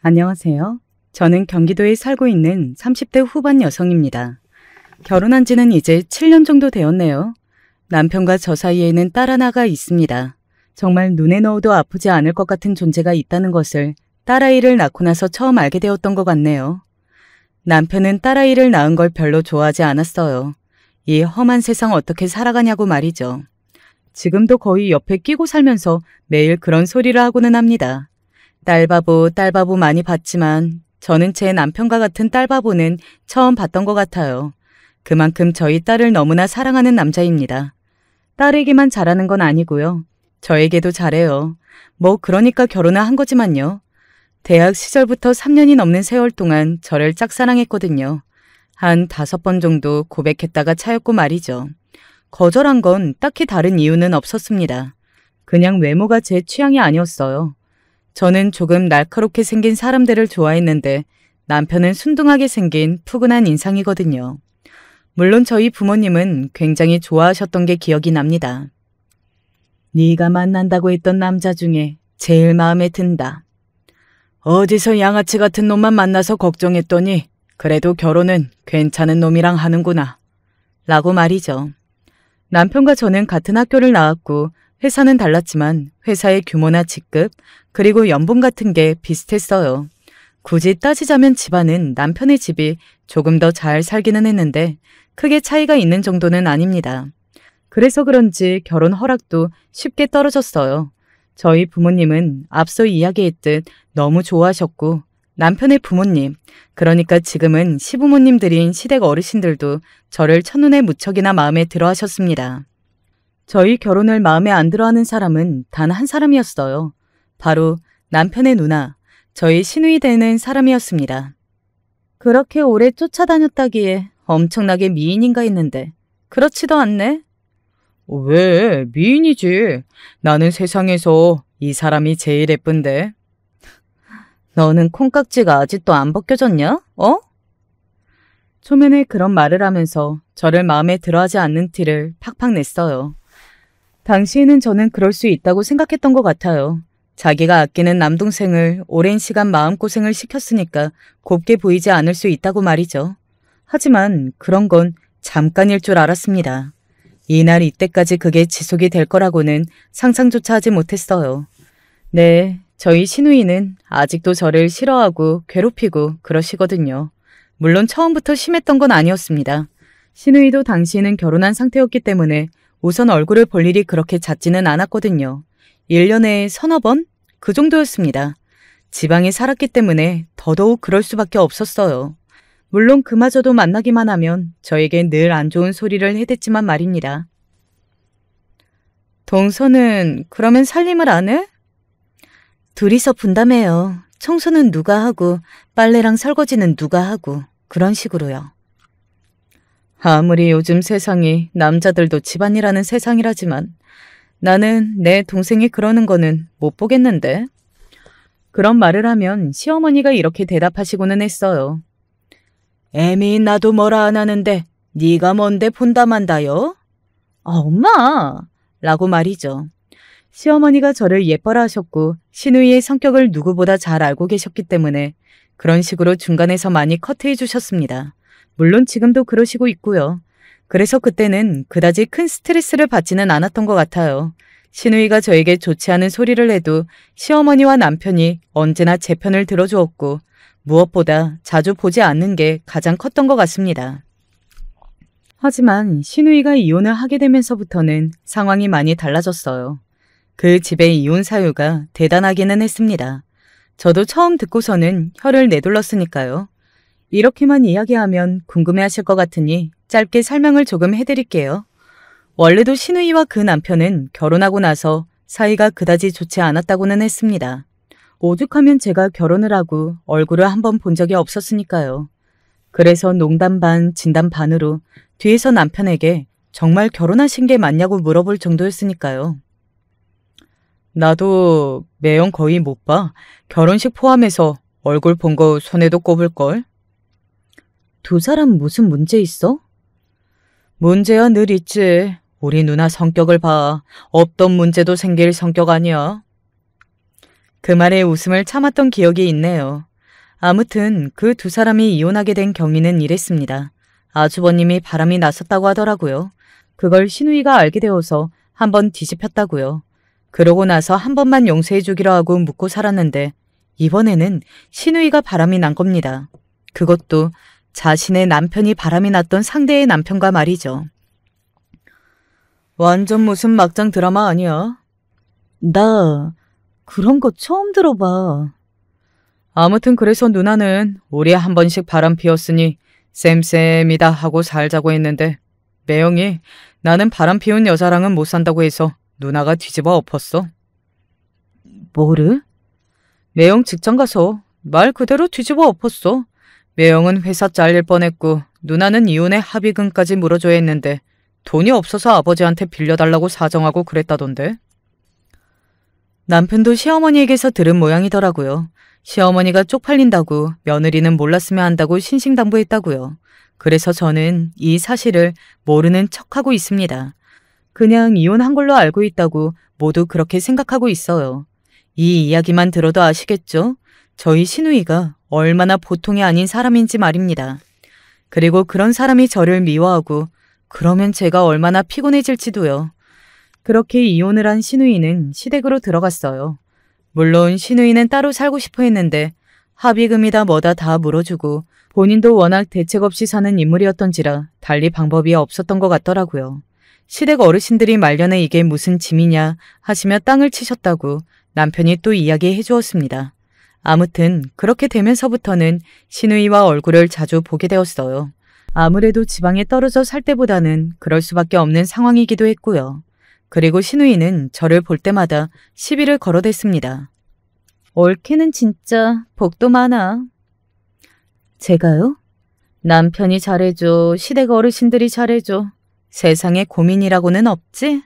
안녕하세요. 저는 경기도에 살고 있는 30대 후반 여성입니다. 결혼한 지는 이제 7년 정도 되었네요. 남편과 저 사이에는 딸 하나가 있습니다. 정말 눈에 넣어도 아프지 않을 것 같은 존재가 있다는 것을 딸아이를 낳고 나서 처음 알게 되었던 것 같네요. 남편은 딸아이를 낳은 걸 별로 좋아하지 않았어요. 이 험한 세상 어떻게 살아가냐고 말이죠. 지금도 거의 옆에 끼고 살면서 매일 그런 소리를 하고는 합니다. 딸바보, 딸바보 많이 봤지만 저는 제 남편과 같은 딸바보는 처음 봤던 것 같아요. 그만큼 저희 딸을 너무나 사랑하는 남자입니다. 딸에게만 잘하는 건 아니고요. 저에게도 잘해요. 뭐 그러니까 결혼을 한 거지만요. 대학 시절부터 3년이 넘는 세월 동안 저를 짝사랑했거든요. 한 5번 정도 고백했다가 차였고 말이죠. 거절한 건 딱히 다른 이유는 없었습니다. 그냥 외모가 제 취향이 아니었어요. 저는 조금 날카롭게 생긴 사람들을 좋아했는데 남편은 순둥하게 생긴 푸근한 인상이거든요. 물론 저희 부모님은 굉장히 좋아하셨던 게 기억이 납니다. 네가 만난다고 했던 남자 중에 제일 마음에 든다. 어디서 양아치 같은 놈만 만나서 걱정했더니 그래도 결혼은 괜찮은 놈이랑 하는구나. 라고 말이죠. 남편과 저는 같은 학교를 나왔고 회사는 달랐지만 회사의 규모나 직급 그리고 연봉 같은 게 비슷했어요. 굳이 따지자면 집안은 남편의 집이 조금 더 잘 살기는 했는데 크게 차이가 있는 정도는 아닙니다. 그래서 그런지 결혼 허락도 쉽게 떨어졌어요. 저희 부모님은 앞서 이야기했듯 너무 좋아하셨고 남편의 부모님, 그러니까 지금은 시부모님들인 시댁 어르신들도 저를 첫눈에 무척이나 마음에 들어 하셨습니다. 저희 결혼을 마음에 안 들어하는 사람은 단 한 사람이었어요. 바로 남편의 누나, 저희 시누이 되는 사람이었습니다. 그렇게 오래 쫓아다녔다기에 엄청나게 미인인가 했는데 그렇지도 않네. 왜? 미인이지. 나는 세상에서 이 사람이 제일 예쁜데. 너는 콩깍지가 아직도 안 벗겨졌냐? 어? 초면에 그런 말을 하면서 저를 마음에 들어하지 않는 티를 팍팍 냈어요. 당시에는 저는 그럴 수 있다고 생각했던 것 같아요. 자기가 아끼는 남동생을 오랜 시간 마음고생을 시켰으니까 곱게 보이지 않을 수 있다고 말이죠. 하지만 그런 건 잠깐일 줄 알았습니다. 이날 이때까지 그게 지속이 될 거라고는 상상조차 하지 못했어요. 네, 저희 시누이는 아직도 저를 싫어하고 괴롭히고 그러시거든요. 물론 처음부터 심했던 건 아니었습니다. 시누이도 당시에는 결혼한 상태였기 때문에 우선 얼굴을 볼 일이 그렇게 잦지는 않았거든요. 1년에 서너 번? 그 정도였습니다. 지방에 살았기 때문에 더더욱 그럴 수밖에 없었어요. 물론 그마저도 만나기만 하면 저에게 늘 안 좋은 소리를 해댔지만 말입니다. 동서는 그러면 살림을 안 해? 둘이서 분담해요. 청소는 누가 하고 빨래랑 설거지는 누가 하고 그런 식으로요. 아무리 요즘 세상이 남자들도 집안일하는 세상이라지만 나는 내 동생이 그러는 거는 못 보겠는데. 그런 말을 하면 시어머니가 이렇게 대답하시고는 했어요. 애미 나도 뭐라 안 하는데 네가 뭔데 본다만다요? 엄마! 라고 말이죠. 시어머니가 저를 예뻐라 하셨고 시누이의 성격을 누구보다 잘 알고 계셨기 때문에 그런 식으로 중간에서 많이 커트해 주셨습니다. 물론 지금도 그러시고 있고요. 그래서 그때는 그다지 큰 스트레스를 받지는 않았던 것 같아요. 시누이가 저에게 좋지 않은 소리를 해도 시어머니와 남편이 언제나 제 편을 들어주었고 무엇보다 자주 보지 않는 게 가장 컸던 것 같습니다. 하지만 시누이가 이혼을 하게 되면서부터는 상황이 많이 달라졌어요. 그 집의 이혼 사유가 대단하기는 했습니다. 저도 처음 듣고서는 혀를 내둘렀으니까요. 이렇게만 이야기하면 궁금해하실 것 같으니 짧게 설명을 조금 해드릴게요. 원래도 시누이와 그 남편은 결혼하고 나서 사이가 그다지 좋지 않았다고는 했습니다. 오죽하면 제가 결혼을 하고 얼굴을 한번 본 적이 없었으니까요. 그래서 농담 반 진담 반으로 뒤에서 남편에게 정말 결혼하신 게 맞냐고 물어볼 정도였으니까요. 나도 매형 거의 못 봐. 결혼식 포함해서 얼굴 본 거 손에도 꼽을걸. 두 사람 무슨 문제 있어? 문제야 늘 있지. 우리 누나 성격을 봐. 없던 문제도 생길 성격 아니야. 그 말에 웃음을 참았던 기억이 있네요. 아무튼 그 두 사람이 이혼하게 된 경위는 이랬습니다. 아주버님이 바람이 났었다고 하더라고요. 그걸 신우이가 알게 되어서 한번 뒤집혔다고요. 그러고 나서 한 번만 용서해 주기로 하고 묻고 살았는데 이번에는 신우이가 바람이 난 겁니다. 그것도 자신의 남편이 바람이 났던 상대의 남편과 말이죠. 완전 무슨 막장 드라마 아니야? 나 그런 거 처음 들어봐. 아무튼 그래서 누나는 우리 한 번씩 바람 피웠으니 쌤쌤이다 하고 살자고 했는데 매형이 나는 바람 피운 여자랑은 못 산다고 해서 누나가 뒤집어 엎었어. 뭐를? 매형 직장 가서 말 그대로 뒤집어 엎었어. 매형은 회사 잘릴 뻔했고 누나는 이혼에 합의금까지 물어줘야 했는데 돈이 없어서 아버지한테 빌려달라고 사정하고 그랬다던데. 남편도 시어머니에게서 들은 모양이더라고요. 시어머니가 쪽팔린다고 며느리는 몰랐으면 한다고 신신당부했다고요. 그래서 저는 이 사실을 모르는 척하고 있습니다. 그냥 이혼한 걸로 알고 있다고 모두 그렇게 생각하고 있어요. 이 이야기만 들어도 아시겠죠? 저희 시누이가 얼마나 보통이 아닌 사람인지 말입니다. 그리고 그런 사람이 저를 미워하고 그러면 제가 얼마나 피곤해질지도요. 그렇게 이혼을 한 시누이는 시댁으로 들어갔어요. 물론 시누이는 따로 살고 싶어 했는데 합의금이다 뭐다 다 물어주고 본인도 워낙 대책 없이 사는 인물이었던지라 달리 방법이 없었던 것 같더라고요. 시댁 어르신들이 말년에 이게 무슨 짐이냐 하시며 땅을 치셨다고 남편이 또 이야기해 주었습니다. 아무튼 그렇게 되면서부터는 시누이와 얼굴을 자주 보게 되었어요. 아무래도 지방에 떨어져 살 때보다는 그럴 수밖에 없는 상황이기도 했고요. 그리고 시누이는 저를 볼 때마다 시비를 걸어댔습니다. 올케는 진짜 복도 많아. 제가요? 남편이 잘해줘, 시댁 어르신들이 잘해줘. 세상에 고민이라고는 없지?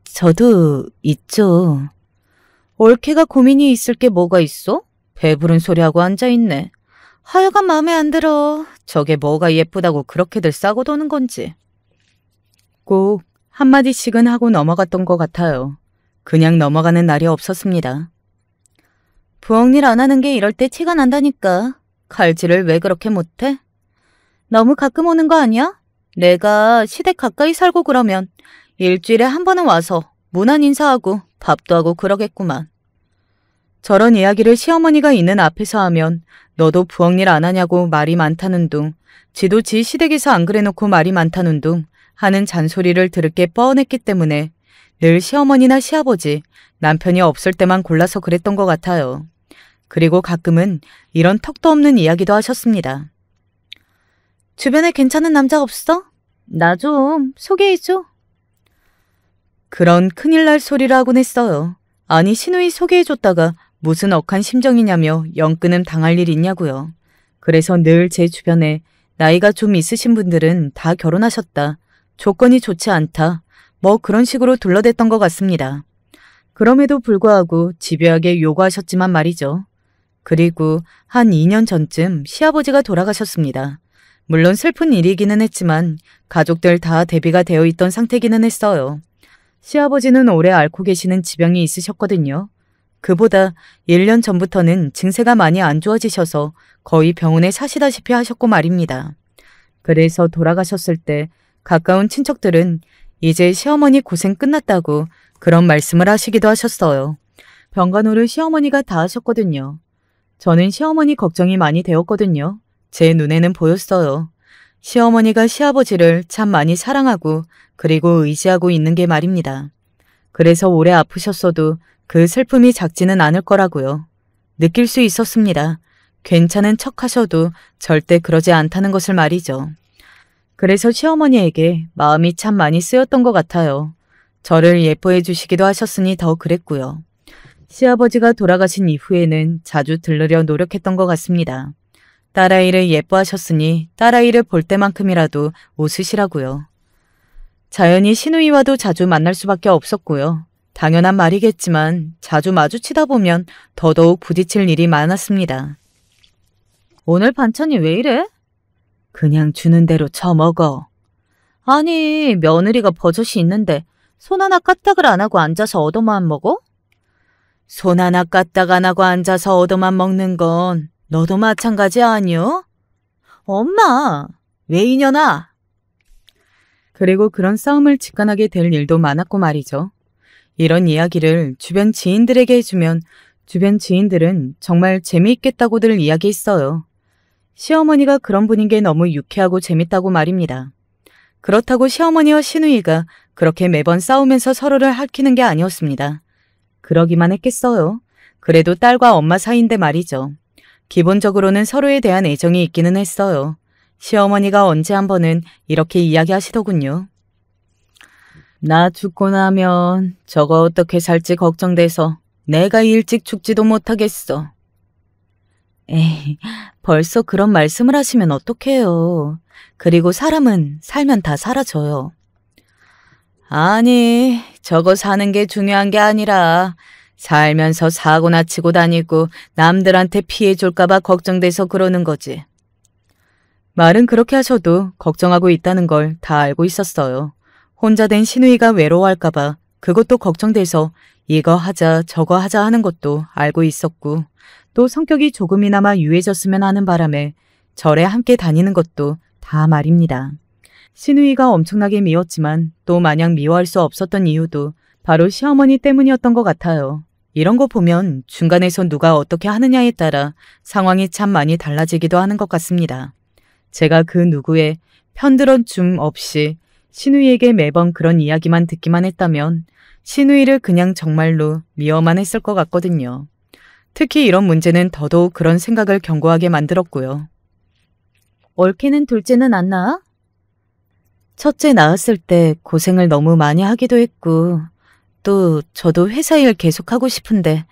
저도 있죠. 올케가 고민이 있을 게 뭐가 있어? 배부른 소리하고 앉아있네. 하여간 마음에 안 들어. 저게 뭐가 예쁘다고 그렇게들 싸고 도는 건지. 꼭 한마디씩은 하고 넘어갔던 것 같아요. 그냥 넘어가는 날이 없었습니다. 부엌일 안 하는 게 이럴 때 티가 난다니까. 칼질을 왜 그렇게 못해? 너무 가끔 오는 거 아니야? 내가 시댁 가까이 살고 그러면 일주일에 한 번은 와서 문안 인사하고 밥도 하고 그러겠구만. 저런 이야기를 시어머니가 있는 앞에서 하면 너도 부엌일 안 하냐고 말이 많다는 둥, 지도 지 시댁에서 안 그래놓고 말이 많다는 둥 하는 잔소리를 들을 게 뻔했기 때문에 늘 시어머니나 시아버지, 남편이 없을 때만 골라서 그랬던 것 같아요. 그리고 가끔은 이런 턱도 없는 이야기도 하셨습니다. 주변에 괜찮은 남자 없어? 나 좀 소개해줘. 그런 큰일 날 소리를 하곤 했어요. 아니 시누이 소개해줬다가 무슨 억한 심정이냐며 영끊음 당할 일 있냐고요. 그래서 늘 제 주변에 나이가 좀 있으신 분들은 다 결혼하셨다. 조건이 좋지 않다. 뭐 그런 식으로 둘러댔던 것 같습니다. 그럼에도 불구하고 집요하게 요구하셨지만 말이죠. 그리고 한 2년 전쯤 시아버지가 돌아가셨습니다. 물론 슬픈 일이기는 했지만 가족들 다 대비가 되어 있던 상태기는 했어요. 시아버지는 오래 앓고 계시는 지병이 있으셨거든요. 그보다 1년 전부터는 증세가 많이 안 좋아지셔서 거의 병원에 사시다시피 하셨고 말입니다. 그래서 돌아가셨을 때 가까운 친척들은 이제 시어머니 고생 끝났다고 그런 말씀을 하시기도 하셨어요. 병간호를 시어머니가 다 하셨거든요. 저는 시어머니 걱정이 많이 되었거든요. 제 눈에는 보였어요. 시어머니가 시아버지를 참 많이 사랑하고 그리고 의지하고 있는 게 말입니다. 그래서 오래 아프셨어도 그 슬픔이 작지는 않을 거라고요. 느낄 수 있었습니다. 괜찮은 척 하셔도 절대 그러지 않다는 것을 말이죠. 그래서 시어머니에게 마음이 참 많이 쓰였던 것 같아요. 저를 예뻐해 주시기도 하셨으니 더 그랬고요. 시아버지가 돌아가신 이후에는 자주 들르려 노력했던 것 같습니다. 딸아이를 예뻐하셨으니 딸아이를 볼 때만큼이라도 웃으시라고요. 자연히 시누이와도 자주 만날 수밖에 없었고요. 당연한 말이겠지만 자주 마주치다 보면 더더욱 부딪힐 일이 많았습니다. 오늘 반찬이 왜 이래? 그냥 주는 대로 처먹어. 아니, 며느리가 버젓이 있는데 손 하나 까딱을 안 하고 앉아서 얻어만 먹어? 손 하나 까딱 안 하고 앉아서 얻어만 먹는 건 너도 마찬가지 아니요? 엄마, 왜 이년아? 그리고 그런 싸움을 직관하게 될 일도 많았고 말이죠. 이런 이야기를 주변 지인들에게 해주면 주변 지인들은 정말 재미있겠다고들 이야기했어요. 시어머니가 그런 분인 게 너무 유쾌하고 재밌다고 말입니다. 그렇다고 시어머니와 시누이가 그렇게 매번 싸우면서 서로를 핥히는 게 아니었습니다. 그러기만 했겠어요. 그래도 딸과 엄마 사이인데 말이죠. 기본적으로는 서로에 대한 애정이 있기는 했어요. 시어머니가 언제 한 번은 이렇게 이야기하시더군요. 나 죽고 나면 저거 어떻게 살지 걱정돼서 내가 일찍 죽지도 못하겠어. 에이, 벌써 그런 말씀을 하시면 어떡해요. 그리고 사람은 살면 다 사라져요. 아니, 저거 사는 게 중요한 게 아니라 살면서 사고나 치고 다니고 남들한테 피해 줄까봐 걱정돼서 그러는 거지. 말은 그렇게 하셔도 걱정하고 있다는 걸 다 알고 있었어요. 혼자 된 시누이가 외로워할까봐 그것도 걱정돼서 이거 하자 저거 하자 하는 것도 알고 있었고 또 성격이 조금이나마 유해졌으면 하는 바람에 절에 함께 다니는 것도 다 말입니다. 시누이가 엄청나게 미웠지만 또 마냥 미워할 수 없었던 이유도 바로 시어머니 때문이었던 것 같아요. 이런 거 보면 중간에서 누가 어떻게 하느냐에 따라 상황이 참 많이 달라지기도 하는 것 같습니다. 제가 그 누구의 편들어 줌 없이 시누이에게 매번 그런 이야기만 듣기만 했다면 시누이를 그냥 정말로 미워만 했을 것 같거든요. 특히 이런 문제는 더더욱 그런 생각을 견고하게 만들었고요. 옳기는 둘째는 안 낳아? 첫째 낳았을 때 고생을 너무 많이 하기도 했고 또 저도 회사 일 계속하고 싶은데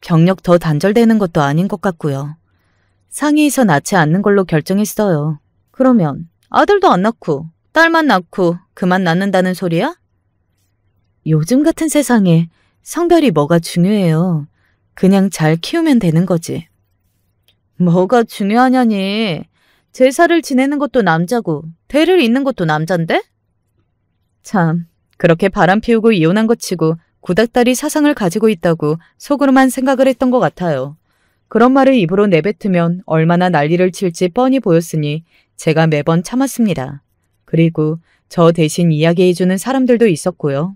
경력 더 단절되는 것도 아닌 것 같고요. 상의해서 낳지 않는 걸로 결정했어요. 그러면 아들도 안 낳고 딸만 낳고 그만 낳는다는 소리야? 요즘 같은 세상에 성별이 뭐가 중요해요. 그냥 잘 키우면 되는 거지. 뭐가 중요하냐니. 제사를 지내는 것도 남자고 대를 잇는 것도 남잔데? 참, 그렇게 바람 피우고 이혼한 것 치고 구닥다리 사상을 가지고 있다고 속으로만 생각을 했던 것 같아요. 그런 말을 입으로 내뱉으면 얼마나 난리를 칠지 뻔히 보였으니 제가 매번 참았습니다. 그리고 저 대신 이야기해주는 사람들도 있었고요.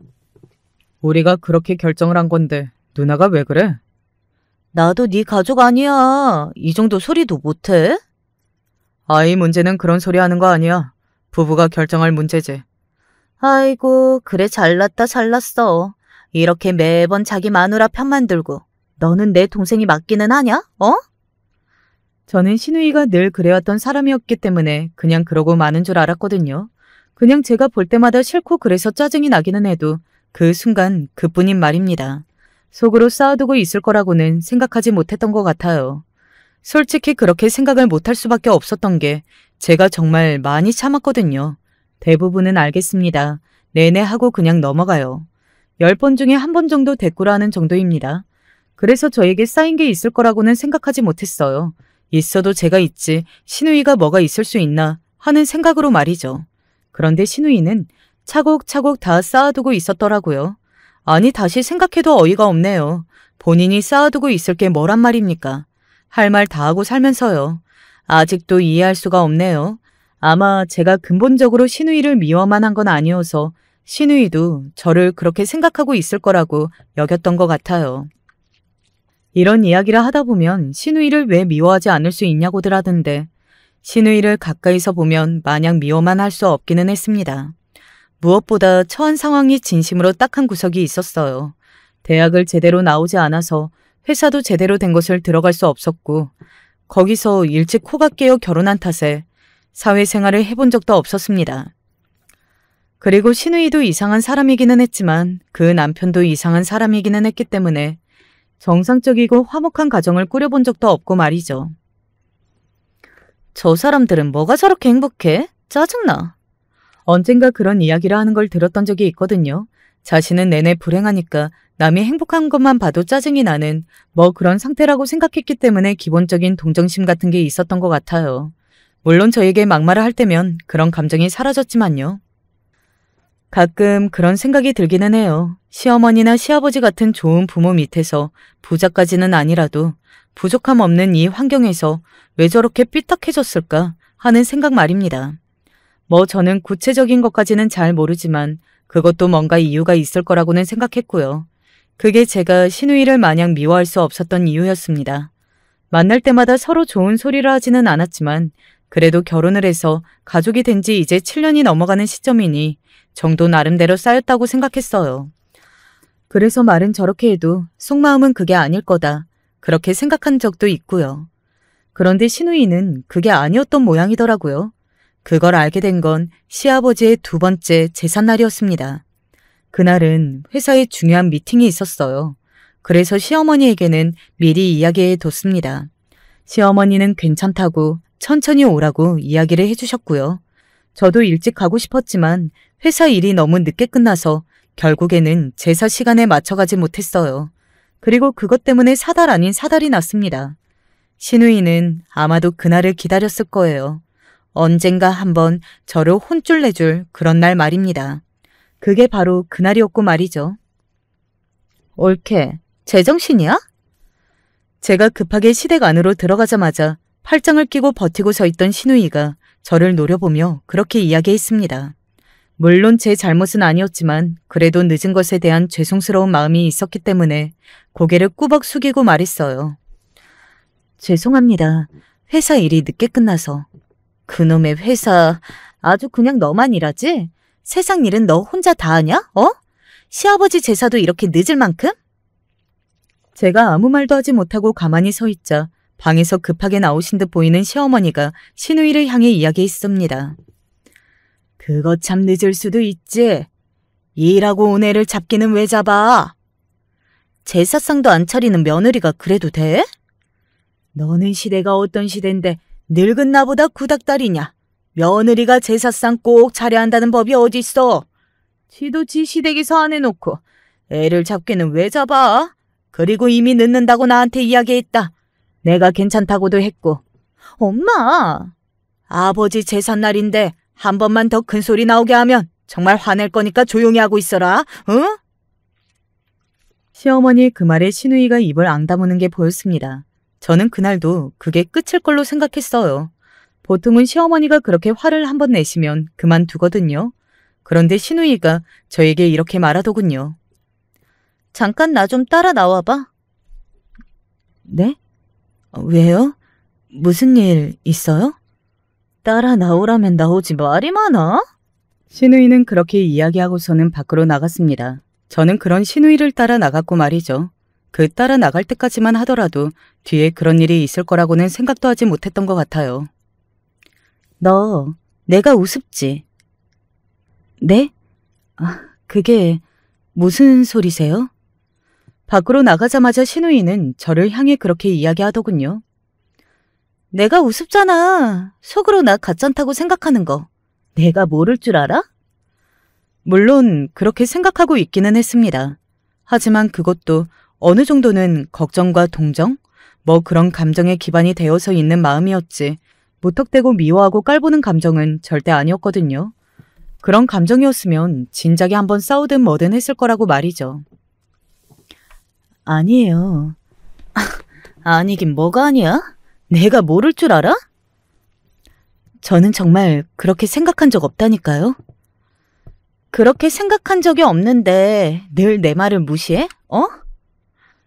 우리가 그렇게 결정을 한 건데 누나가 왜 그래? 나도 네 가족 아니야. 이 정도 소리도 못해? 아이 문제는 그런 소리 하는 거 아니야. 부부가 결정할 문제지. 아이고, 그래 잘났다 잘났어. 이렇게 매번 자기 마누라 편만 들고 너는 내 동생이 맞기는 하냐? 어? 저는 시누이가 늘 그래왔던 사람이었기 때문에 그냥 그러고 마는 줄 알았거든요. 그냥 제가 볼 때마다 싫고 그래서 짜증이 나기는 해도 그 순간 그뿐인 말입니다. 속으로 쌓아두고 있을 거라고는 생각하지 못했던 것 같아요. 솔직히 그렇게 생각을 못할 수밖에 없었던 게 제가 정말 많이 참았거든요. 대부분은 알겠습니다. 내내 하고 그냥 넘어가요. 10번 중에 1번 정도 대꾸를 하는 정도입니다. 그래서 저에게 쌓인 게 있을 거라고는 생각하지 못했어요. 있어도 제가 있지 시누이가 뭐가 있을 수 있나 하는 생각으로 말이죠. 그런데 시누이는 차곡차곡 다 쌓아두고 있었더라고요. 아니 다시 생각해도 어이가 없네요. 본인이 쌓아두고 있을 게 뭐란 말입니까? 할 말 다 하고 살면서요. 아직도 이해할 수가 없네요. 아마 제가 근본적으로 시누이를 미워만 한 건 아니어서 시누이도 저를 그렇게 생각하고 있을 거라고 여겼던 것 같아요. 이런 이야기를 하다 보면 시누이를 왜 미워하지 않을 수 있냐고들 하던데 시누이를 가까이서 보면 마냥 미워만 할 수 없기는 했습니다. 무엇보다 처한 상황이 진심으로 딱한 구석이 있었어요. 대학을 제대로 나오지 않아서 회사도 제대로 된 곳을 들어갈 수 없었고 거기서 일찍 코가 깨어 결혼한 탓에 사회생활을 해본 적도 없었습니다. 그리고 시누이도 이상한 사람이기는 했지만 그 남편도 이상한 사람이기는 했기 때문에 정상적이고 화목한 가정을 꾸려본 적도 없고 말이죠. 저 사람들은 뭐가 저렇게 행복해? 짜증나. 언젠가 그런 이야기를 하는 걸 들었던 적이 있거든요. 자신은 내내 불행하니까 남이 행복한 것만 봐도 짜증이 나는 뭐 그런 상태라고 생각했기 때문에 기본적인 동정심 같은 게 있었던 것 같아요. 물론 저에게 막말을 할 때면 그런 감정이 사라졌지만요. 가끔 그런 생각이 들기는 해요. 시어머니나 시아버지 같은 좋은 부모 밑에서 부자까지는 아니라도 부족함 없는 이 환경에서 왜 저렇게 삐딱해졌을까 하는 생각 말입니다. 뭐 저는 구체적인 것까지는 잘 모르지만 그것도 뭔가 이유가 있을 거라고는 생각했고요. 그게 제가 신우이를 마냥 미워할 수 없었던 이유였습니다. 만날 때마다 서로 좋은 소리를 하지는 않았지만 그래도 결혼을 해서 가족이 된 지 이제 7년이 넘어가는 시점이니 정도 나름대로 쌓였다고 생각했어요. 그래서 말은 저렇게 해도 속마음은 그게 아닐 거다. 그렇게 생각한 적도 있고요. 그런데 신우이는 그게 아니었던 모양이더라고요. 그걸 알게 된 건 시아버지의 두 번째 제삿날이었습니다. 그날은 회사에 중요한 미팅이 있었어요. 그래서 시어머니에게는 미리 이야기해 뒀습니다. 시어머니는 괜찮다고 천천히 오라고 이야기를 해주셨고요. 저도 일찍 가고 싶었지만 회사 일이 너무 늦게 끝나서 결국에는 제사 시간에 맞춰가지 못했어요. 그리고 그것 때문에 사달 아닌 사달이 났습니다. 신우이는 아마도 그날을 기다렸을 거예요. 언젠가 한번 저를 혼쭐 내줄 그런 날 말입니다. 그게 바로 그날이었고 말이죠. 옳게, 제정신이야? 제가 급하게 시댁 안으로 들어가자마자 팔짱을 끼고 버티고 서 있던 신우이가 저를 노려보며 그렇게 이야기했습니다. 물론 제 잘못은 아니었지만 그래도 늦은 것에 대한 죄송스러운 마음이 있었기 때문에 고개를 꾸벅 숙이고 말했어요. 죄송합니다. 회사 일이 늦게 끝나서. 그놈의 회사 아주 그냥 너만 일하지? 세상 일은 너 혼자 다 하냐? 시아버지 제사도 이렇게 늦을 만큼? 제가 아무 말도 하지 못하고 가만히 서 있자 방에서 급하게 나오신 듯 보이는 시어머니가 신우이를 향해 이야기했습니다. 그거 참 늦을 수도 있지. 일하고 온 애를 잡기는 왜 잡아? 제사상도 안 차리는 며느리가 그래도 돼? 너는 시대가 어떤 시대인데 늙은 나보다 구닥다리냐? 며느리가 제사상 꼭 차려야 한다는 법이 어딨어? 지도 지 시댁에서 안 해놓고 애를 잡기는 왜 잡아? 그리고 이미 늦는다고 나한테 이야기했다. 내가 괜찮다고도 했고. 엄마! 아버지 제삿날인데 한 번만 더 큰 소리 나오게 하면 정말 화낼 거니까 조용히 하고 있어라. 응? 시어머니 그 말에 신우이가 입을 앙다무는 게 보였습니다. 저는 그날도 그게 끝일 걸로 생각했어요. 보통은 시어머니가 그렇게 화를 한번 내시면 그만두거든요. 그런데 신우이가 저에게 이렇게 말하더군요. 잠깐 나 좀 따라 나와봐. 네? 왜요? 무슨 일 있어요? 따라 나오라면 나오지 말이 많아? 신우이는 그렇게 이야기하고서는 밖으로 나갔습니다. 저는 그런 신우이를 따라 나갔고 말이죠. 그 따라 나갈 때까지만 하더라도 뒤에 그런 일이 있을 거라고는 생각도 하지 못했던 것 같아요. 너 내가 우습지? 네? 그게 무슨 소리세요? 밖으로 나가자마자 신우이는 저를 향해 그렇게 이야기하더군요. 내가 우습잖아. 속으로 나 가짠다고 생각하는 거. 내가 모를 줄 알아? 물론 그렇게 생각하고 있기는 했습니다. 하지만 그것도 어느 정도는 걱정과 동정? 뭐 그런 감정에 기반이 되어서 있는 마음이었지. 무턱대고 미워하고 깔보는 감정은 절대 아니었거든요. 그런 감정이었으면 진작에 한번 싸우든 뭐든 했을 거라고 말이죠. 아니에요. 아니긴 뭐가 아니야? 내가 모를 줄 알아? 저는 정말 그렇게 생각한 적 없다니까요. 그렇게 생각한 적이 없는데 늘 내 말을 무시해?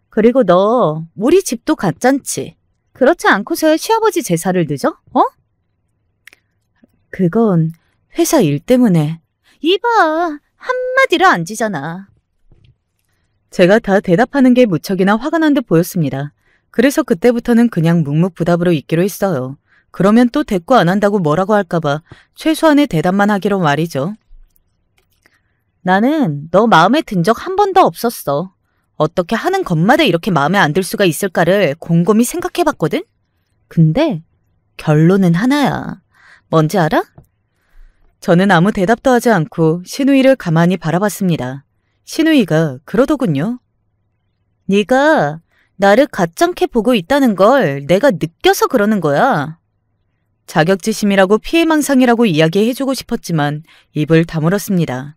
그리고 너 우리 집도 가짠지. 그렇지 않고서야 시아버지 제사를 늦어? 그건 회사 일 때문에. 이봐, 한마디를 안 지잖아. 제가 다 대답하는 게 무척이나 화가 난 듯 보였습니다. 그래서 그때부터는 그냥 묵묵부답으로 있기로 했어요. 그러면 또 대꾸 안 한다고 뭐라고 할까봐 최소한의 대답만 하기로 말이죠. 나는 너 마음에 든 적 한 번도 없었어. 어떻게 하는 것마다 이렇게 마음에 안 들 수가 있을까를 곰곰이 생각해봤거든? 근데 결론은 하나야. 뭔지 알아? 저는 아무 대답도 하지 않고 신우이를 가만히 바라봤습니다. 신우이가 그러더군요. 네가 나를 가짱케 보고 있다는 걸 내가 느껴서 그러는 거야. 자격지심이라고 피해망상이라고 이야기해주고 싶었지만 입을 다물었습니다.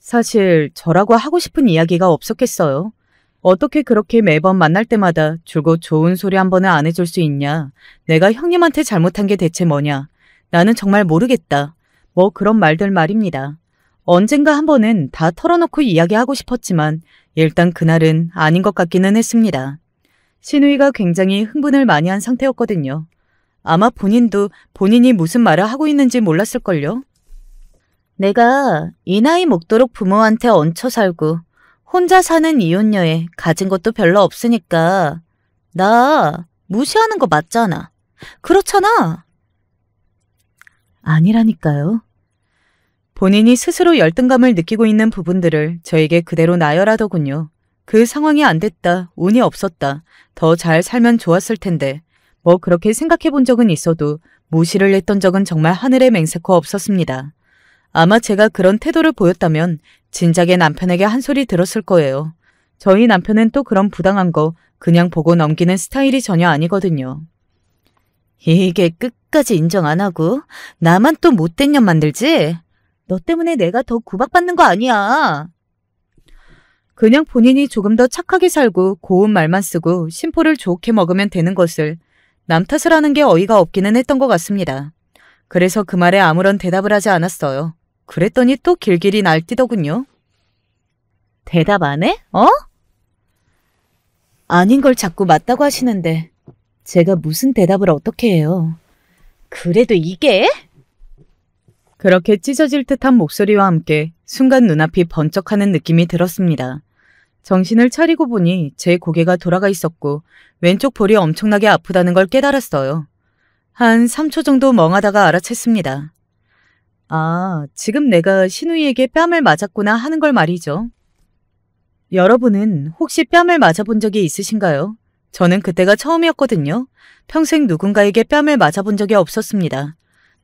사실 저라고 하고 싶은 이야기가 없었겠어요. 어떻게 그렇게 매번 만날 때마다 줄곧 좋은 소리 한 번은 안 해줄 수 있냐. 내가 형님한테 잘못한 게 대체 뭐냐. 나는 정말 모르겠다. 뭐 그런 말들 말입니다. 언젠가 한 번은 다 털어놓고 이야기하고 싶었지만 일단 그날은 아닌 것 같기는 했습니다. 신우이가 굉장히 흥분을 많이 한 상태였거든요. 아마 본인도 본인이 무슨 말을 하고 있는지 몰랐을걸요. 내가 이 나이 먹도록 부모한테 얹혀 살고 혼자 사는 이혼녀에 가진 것도 별로 없으니까 나 무시하는 거 맞잖아. 그렇잖아. 아니라니까요. 본인이 스스로 열등감을 느끼고 있는 부분들을 저에게 그대로 나열하더군요. 그 상황이 안 됐다, 운이 없었다, 더 잘 살면 좋았을 텐데 뭐 그렇게 생각해 본 적은 있어도 무시를 했던 적은 정말 하늘에 맹세코 없었습니다. 아마 제가 그런 태도를 보였다면 진작에 남편에게 한 소리 들었을 거예요. 저희 남편은 또 그런 부당한 거 그냥 보고 넘기는 스타일이 전혀 아니거든요. 이게 끝까지 인정 안 하고 나만 또 못된 년 만들지? 너 때문에 내가 더 구박받는 거 아니야. 그냥 본인이 조금 더 착하게 살고 고운 말만 쓰고 심포를 좋게 먹으면 되는 것을 남 탓을 하는 게 어이가 없기는 했던 것 같습니다. 그래서 그 말에 아무런 대답을 하지 않았어요. 그랬더니 또 길길이 날뛰더군요. 대답 안 해? 어? 아닌 걸 자꾸 맞다고 하시는데 제가 무슨 대답을 어떻게 해요. 그래도 이게? 그렇게 찢어질 듯한 목소리와 함께 순간 눈앞이 번쩍하는 느낌이 들었습니다. 정신을 차리고 보니 제 고개가 돌아가 있었고 왼쪽 볼이 엄청나게 아프다는 걸 깨달았어요. 한 3초 정도 멍하다가 알아챘습니다. 아, 지금 내가 신우이에게 뺨을 맞았구나 하는 걸 말이죠. 여러분은 혹시 뺨을 맞아본 적이 있으신가요? 저는 그때가 처음이었거든요. 평생 누군가에게 뺨을 맞아본 적이 없었습니다.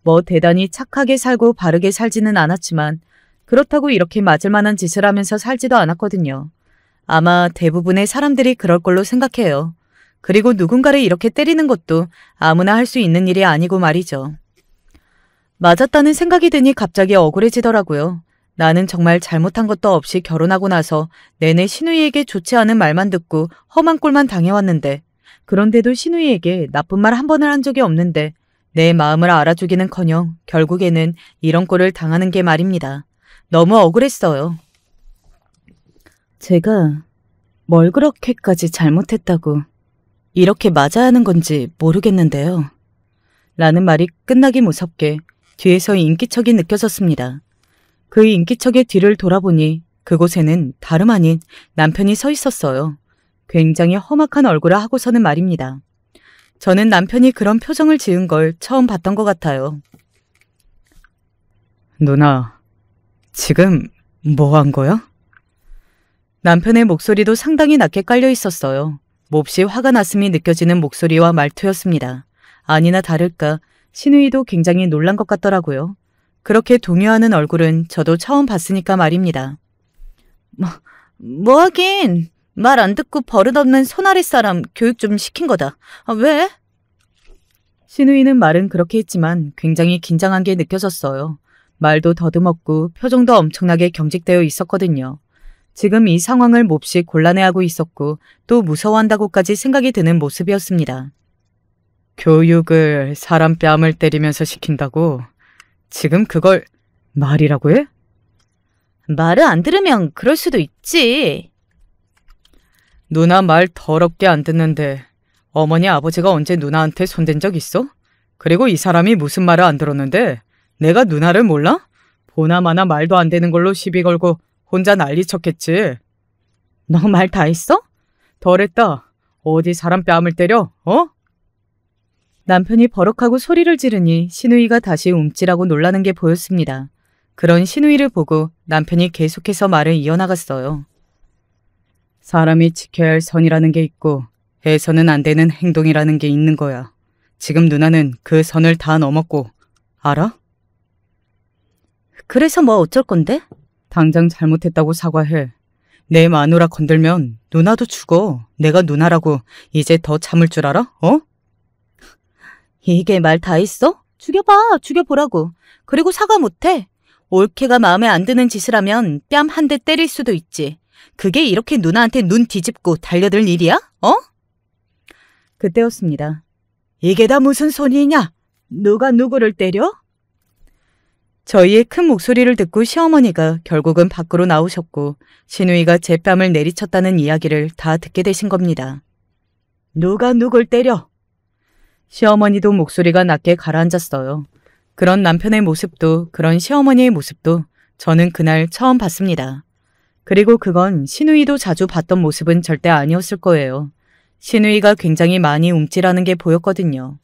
뭐 대단히 착하게 살고 바르게 살지는 않았지만 그렇다고 이렇게 맞을 만한 짓을 하면서 살지도 않았거든요. 아마 대부분의 사람들이 그럴 걸로 생각해요. 그리고 누군가를 이렇게 때리는 것도 아무나 할 수 있는 일이 아니고 말이죠. 맞았다는 생각이 드니 갑자기 억울해지더라고요. 나는 정말 잘못한 것도 없이 결혼하고 나서 내내 신우이에게 좋지 않은 말만 듣고 험한 꼴만 당해왔는데 그런데도 신우이에게 나쁜 말 한 번을 한 적이 없는데 내 마음을 알아주기는커녕 결국에는 이런 꼴을 당하는 게 말입니다. 너무 억울했어요. 제가 뭘 그렇게까지 잘못했다고 이렇게 맞아야 하는 건지 모르겠는데요. 라는 말이 끝나기 무섭게 뒤에서 인기척이 느껴졌습니다. 그 인기척의 뒤를 돌아보니 그곳에는 다름 아닌 남편이 서 있었어요. 굉장히 험악한 얼굴을 하고서는 말입니다. 저는 남편이 그런 표정을 지은 걸 처음 봤던 것 같아요. 누나, 지금 뭐 한 거야? 남편의 목소리도 상당히 낮게 깔려 있었어요. 몹시 화가 났음이 느껴지는 목소리와 말투였습니다. 아니나 다를까 신우이도 굉장히 놀란 것 같더라고요. 그렇게 동요하는 얼굴은 저도 처음 봤으니까 말입니다. 뭐 하긴 말 안 듣고 버릇없는 손아래 사람 교육 좀 시킨 거다. 왜? 신우이는 말은 그렇게 했지만 굉장히 긴장한 게 느껴졌어요. 말도 더듬었고 표정도 엄청나게 경직되어 있었거든요. 지금 이 상황을 몹시 곤란해하고 있었고 또 무서워한다고까지 생각이 드는 모습이었습니다. 교육을 사람 뺨을 때리면서 시킨다고? 지금 그걸 말이라고 해? 말을 안 들으면 그럴 수도 있지. 누나 말 더럽게 안 듣는데 어머니 아버지가 언제 누나한테 손댄 적 있어? 그리고 이 사람이 무슨 말을 안 들었는데 내가 누나를 몰라? 보나마나 말도 안 되는 걸로 시비 걸고 혼자 난리 쳤겠지. 너 말 다 했어? 덜했다. 어디 사람 뺨을 때려? 어? 남편이 버럭하고 소리를 지르니 신우이가 다시 움찔하고 놀라는 게 보였습니다. 그런 신우이를 보고 남편이 계속해서 말을 이어나갔어요. 사람이 지켜야 할 선이라는 게 있고 해서는 안 되는 행동이라는 게 있는 거야. 지금 누나는 그 선을 다 넘었고 알아? 그래서 뭐 어쩔 건데? 당장 잘못했다고 사과해. 내 마누라 건들면 누나도 죽어. 내가 누나라고 이제 더 참을 줄 알아? 어? 이게 말 다 했어? 죽여봐, 죽여보라고. 그리고 사과 못해. 올케가 마음에 안 드는 짓을 하면 뺨 한 대 때릴 수도 있지. 그게 이렇게 누나한테 눈 뒤집고 달려들 일이야? 그때였습니다. 이게 다 무슨 소리냐? 누가 누구를 때려? 저희의 큰 목소리를 듣고 시어머니가 결국은 밖으로 나오셨고 시누이가 제 뺨을 내리쳤다는 이야기를 다 듣게 되신 겁니다. 누가 누굴 때려? 시어머니도 목소리가 낮게 가라앉았어요. 그런 남편의 모습도 그런 시어머니의 모습도 저는 그날 처음 봤습니다. 그리고 그건 시누이도 자주 봤던 모습은 절대 아니었을 거예요. 시누이가 굉장히 많이 움찔하는 게 보였거든요.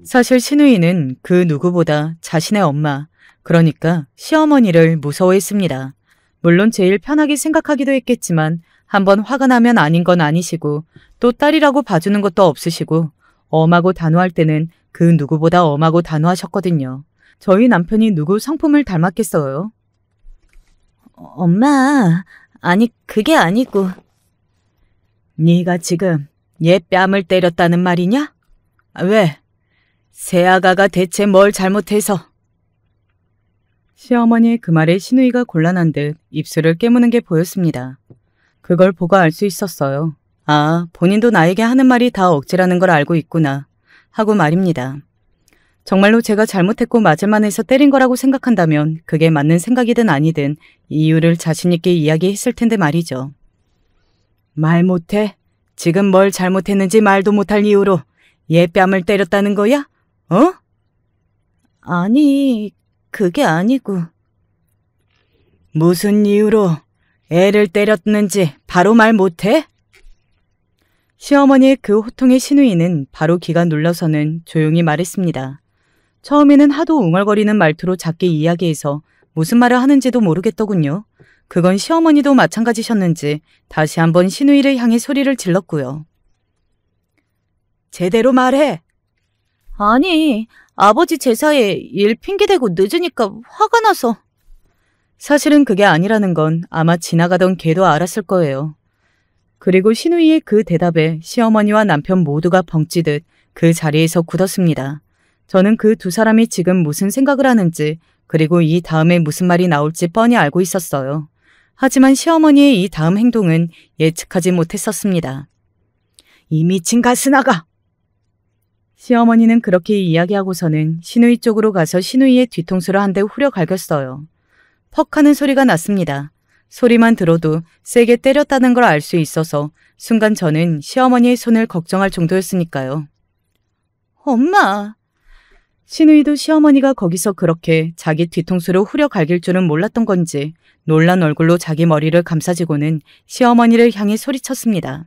사실 시누이는 그 누구보다 자신의 엄마, 그러니까 시어머니를 무서워했습니다. 물론 제일 편하게 생각하기도 했겠지만 한번 화가 나면 아닌 건 아니시고 또 딸이라고 봐주는 것도 없으시고 엄하고 단호할 때는 그 누구보다 엄하고 단호하셨거든요. 저희 남편이 누구 성품을 닮았겠어요? 엄마, 아니 그게 아니고. 네가 지금 얘 뺨을 때렸다는 말이냐? 왜? 새아가가 대체 뭘 잘못해서? 시어머니의 그 말에 시누이가 곤란한 듯 입술을 깨무는 게 보였습니다. 그걸 보고 알 수 있었어요. 아, 본인도 나에게 하는 말이 다 억지라는 걸 알고 있구나 하고 말입니다. 정말로 제가 잘못했고 맞을만 해서 때린 거라고 생각한다면 그게 맞는 생각이든 아니든 이유를 자신 있게 이야기했을 텐데 말이죠. 말 못해? 지금 뭘 잘못했는지 말도 못할 이유로 얘 뺨을 때렸다는 거야? 아니, 그게 아니고. 무슨 이유로 애를 때렸는지 바로 말 못해? 시어머니의 그 호통의 시누이는 바로 기가 눌러서는 조용히 말했습니다. 처음에는 하도 웅얼거리는 말투로 작게 이야기해서 무슨 말을 하는지도 모르겠더군요. 그건 시어머니도 마찬가지셨는지 다시 한번 시누이를 향해 소리를 질렀고요. 제대로 말해. 아니, 아버지 제사에 일 핑계대고 늦으니까 화가 나서. 사실은 그게 아니라는 건 아마 지나가던 개도 알았을 거예요. 그리고 시누이의 그 대답에 시어머니와 남편 모두가 벙찌듯 그 자리에서 굳었습니다. 저는 그 두 사람이 지금 무슨 생각을 하는지 그리고 이 다음에 무슨 말이 나올지 뻔히 알고 있었어요. 하지만 시어머니의 이 다음 행동은 예측하지 못했었습니다. 이 미친 가스나가! 시어머니는 그렇게 이야기하고서는 시누이 쪽으로 가서 시누이의 뒤통수를 한 대 후려 갈겼어요. 퍽 하는 소리가 났습니다. 소리만 들어도 세게 때렸다는 걸 알 수 있어서 순간 저는 시어머니의 손을 걱정할 정도였으니까요. 엄마! 시누이도 시어머니가 거기서 그렇게 자기 뒤통수를 후려 갈길 줄은 몰랐던 건지 놀란 얼굴로 자기 머리를 감싸지고는 시어머니를 향해 소리쳤습니다.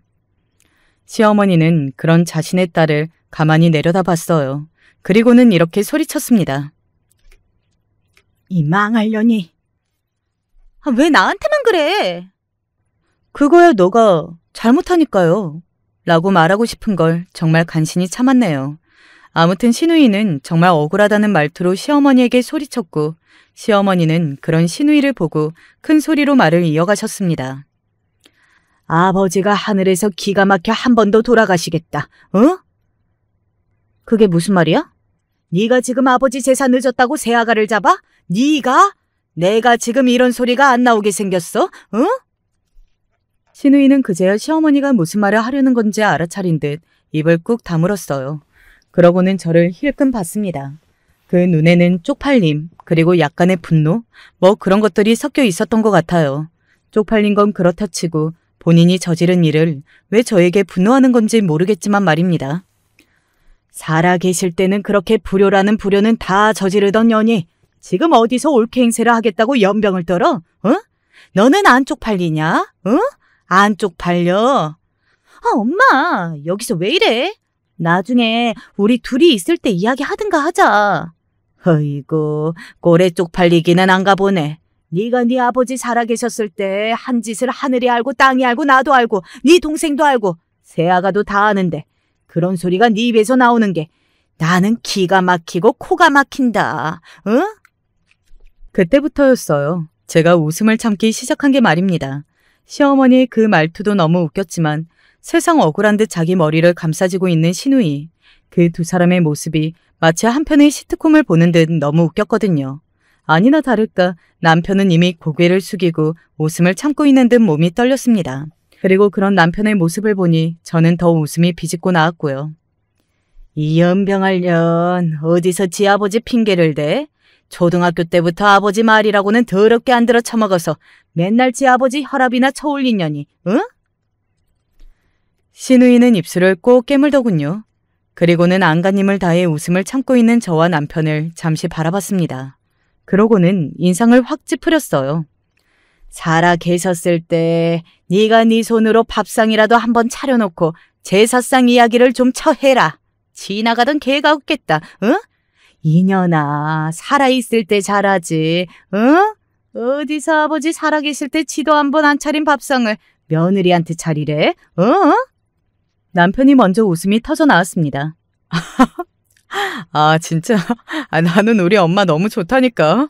시어머니는 그런 자신의 딸을 가만히 내려다봤어요. 그리고는 이렇게 소리쳤습니다. 이 망할 년이. 왜 나한테만 그래? 그거야 너가 잘못하니까요. 라고 말하고 싶은 걸 정말 간신히 참았네요. 아무튼 시누이는 정말 억울하다는 말투로 시어머니에게 소리쳤고 시어머니는 그런 시누이를 보고 큰 소리로 말을 이어가셨습니다. 아버지가 하늘에서 기가 막혀 한 번 더 돌아가시겠다. 그게 무슨 말이야? 네가 지금 아버지 제사 늦었다고 새아가를 잡아? 네가? 내가 지금 이런 소리가 안 나오게 생겼어? 시누이는 그제야 시어머니가 무슨 말을 하려는 건지 알아차린 듯 입을 꾹 다물었어요. 그러고는 저를 힐끔 봤습니다. 그 눈에는 쪽팔림, 그리고 약간의 분노, 뭐 그런 것들이 섞여 있었던 것 같아요. 쪽팔린 건 그렇다 치고 본인이 저지른 일을 왜 저에게 분노하는 건지 모르겠지만 말입니다. 살아 계실 때는 그렇게 불효라는 불효는 다 저지르던 년이 지금 어디서 옳게 행세를 하겠다고 연병을 떨어? 너는 안 쪽팔리냐? 안 쪽팔려. 엄마, 여기서 왜 이래? 나중에 우리 둘이 있을 때 이야기하든가 하자. 어이구, 꼴에 쪽팔리기는 안가 보네. 네가 네 아버지 살아계셨을 때 한 짓을 하늘이 알고 땅이 알고 나도 알고 네 동생도 알고 새아가도 다 아는데 그런 소리가 네 입에서 나오는 게 나는 기가 막히고 코가 막힌다. 그때부터였어요. 제가 웃음을 참기 시작한 게 말입니다. 시어머니의 그 말투도 너무 웃겼지만 세상 억울한 듯 자기 머리를 감싸지고 있는 시누이. 그 두 사람의 모습이 마치 한편의 시트콤을 보는 듯 너무 웃겼거든요. 아니나 다를까 남편은 이미 고개를 숙이고 웃음을 참고 있는 듯 몸이 떨렸습니다. 그리고 그런 남편의 모습을 보니 저는 더 웃음이 비집고 나왔고요. 이 연병할 년 어디서 지 아버지 핑계를 대? 초등학교 때부터 아버지 말이라고는 더럽게 안 들어 처먹어서 맨날 지 아버지 혈압이나 쳐올린 년이, 응? 신우이는 입술을 꼭 깨물더군요. 그리고는 안간힘을 다해 웃음을 참고 있는 저와 남편을 잠시 바라봤습니다. 그러고는 인상을 확 찌푸렸어요. 살아 계셨을 때 네가 네 손으로 밥상이라도 한번 차려놓고 제사상 이야기를 좀 처해라. 지나가던 개가 없겠다. 응? 이년아, 살아있을 때 잘하지. 응? 어디서 아버지 살아계실 때 지도 한 번 안 차린 밥상을 며느리한테 차리래? 응? 남편이 먼저 웃음이 터져 나왔습니다. 아, 진짜? 나는 우리 엄마 너무 좋다니까.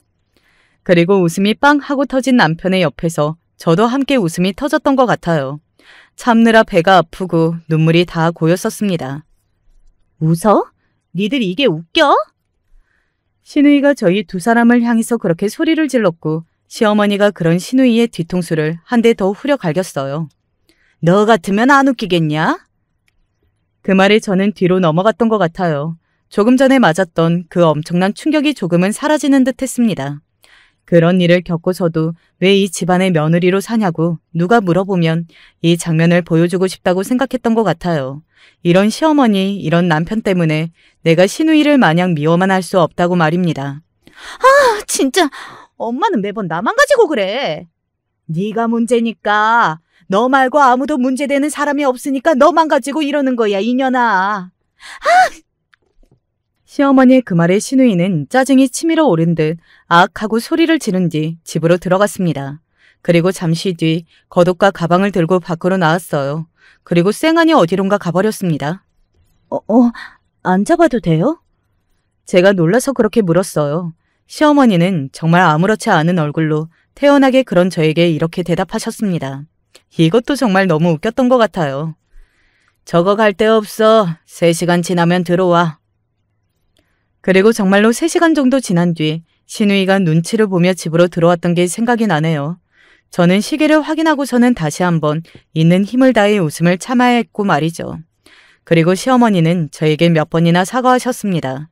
그리고 웃음이 빵 하고 터진 남편의 옆에서 저도 함께 웃음이 터졌던 것 같아요. 참느라 배가 아프고 눈물이 다 고였었습니다. 웃어? 니들 이게 웃겨? 신우이가 저희 두 사람을 향해서 그렇게 소리를 질렀고 시어머니가 그런 신우이의 뒤통수를 한 대 더 후려 갈겼어요. 너 같으면 안 웃기겠냐? 그 말에 저는 뒤로 넘어갔던 것 같아요. 조금 전에 맞았던 그 엄청난 충격이 조금은 사라지는 듯 했습니다. 그런 일을 겪고서도 왜 이 집안의 며느리로 사냐고 누가 물어보면 이 장면을 보여주고 싶다고 생각했던 것 같아요. 이런 시어머니, 이런 남편 때문에 내가 신우이를 마냥 미워만 할 수 없다고 말입니다. 아, 진짜 엄마는 매번 나만 가지고 그래. 네가 문제니까. 너 말고 아무도 문제되는 사람이 없으니까 너만 가지고 이러는 거야, 이년아. 시어머니의 그 말에 신우이는 짜증이 치밀어 오른 듯 악 하고 소리를 지른 뒤 집으로 들어갔습니다. 그리고 잠시 뒤 겉옷과 가방을 들고 밖으로 나왔어요. 그리고 쌩하니 어디론가 가버렸습니다. 안 잡아도 돼요? 제가 놀라서 그렇게 물었어요. 시어머니는 정말 아무렇지 않은 얼굴로 태연하게 그런 저에게 이렇게 대답하셨습니다. 이것도 정말 너무 웃겼던 것 같아요. 저거 갈 데 없어. 3시간 지나면 들어와. 그리고 정말로 3시간 정도 지난 뒤 신우이가 눈치를 보며 집으로 들어왔던 게 생각이 나네요. 저는 시계를 확인하고서는 다시 한번 있는 힘을 다해 웃음을 참아야 했고 말이죠. 그리고 시어머니는 저에게 몇 번이나 사과하셨습니다.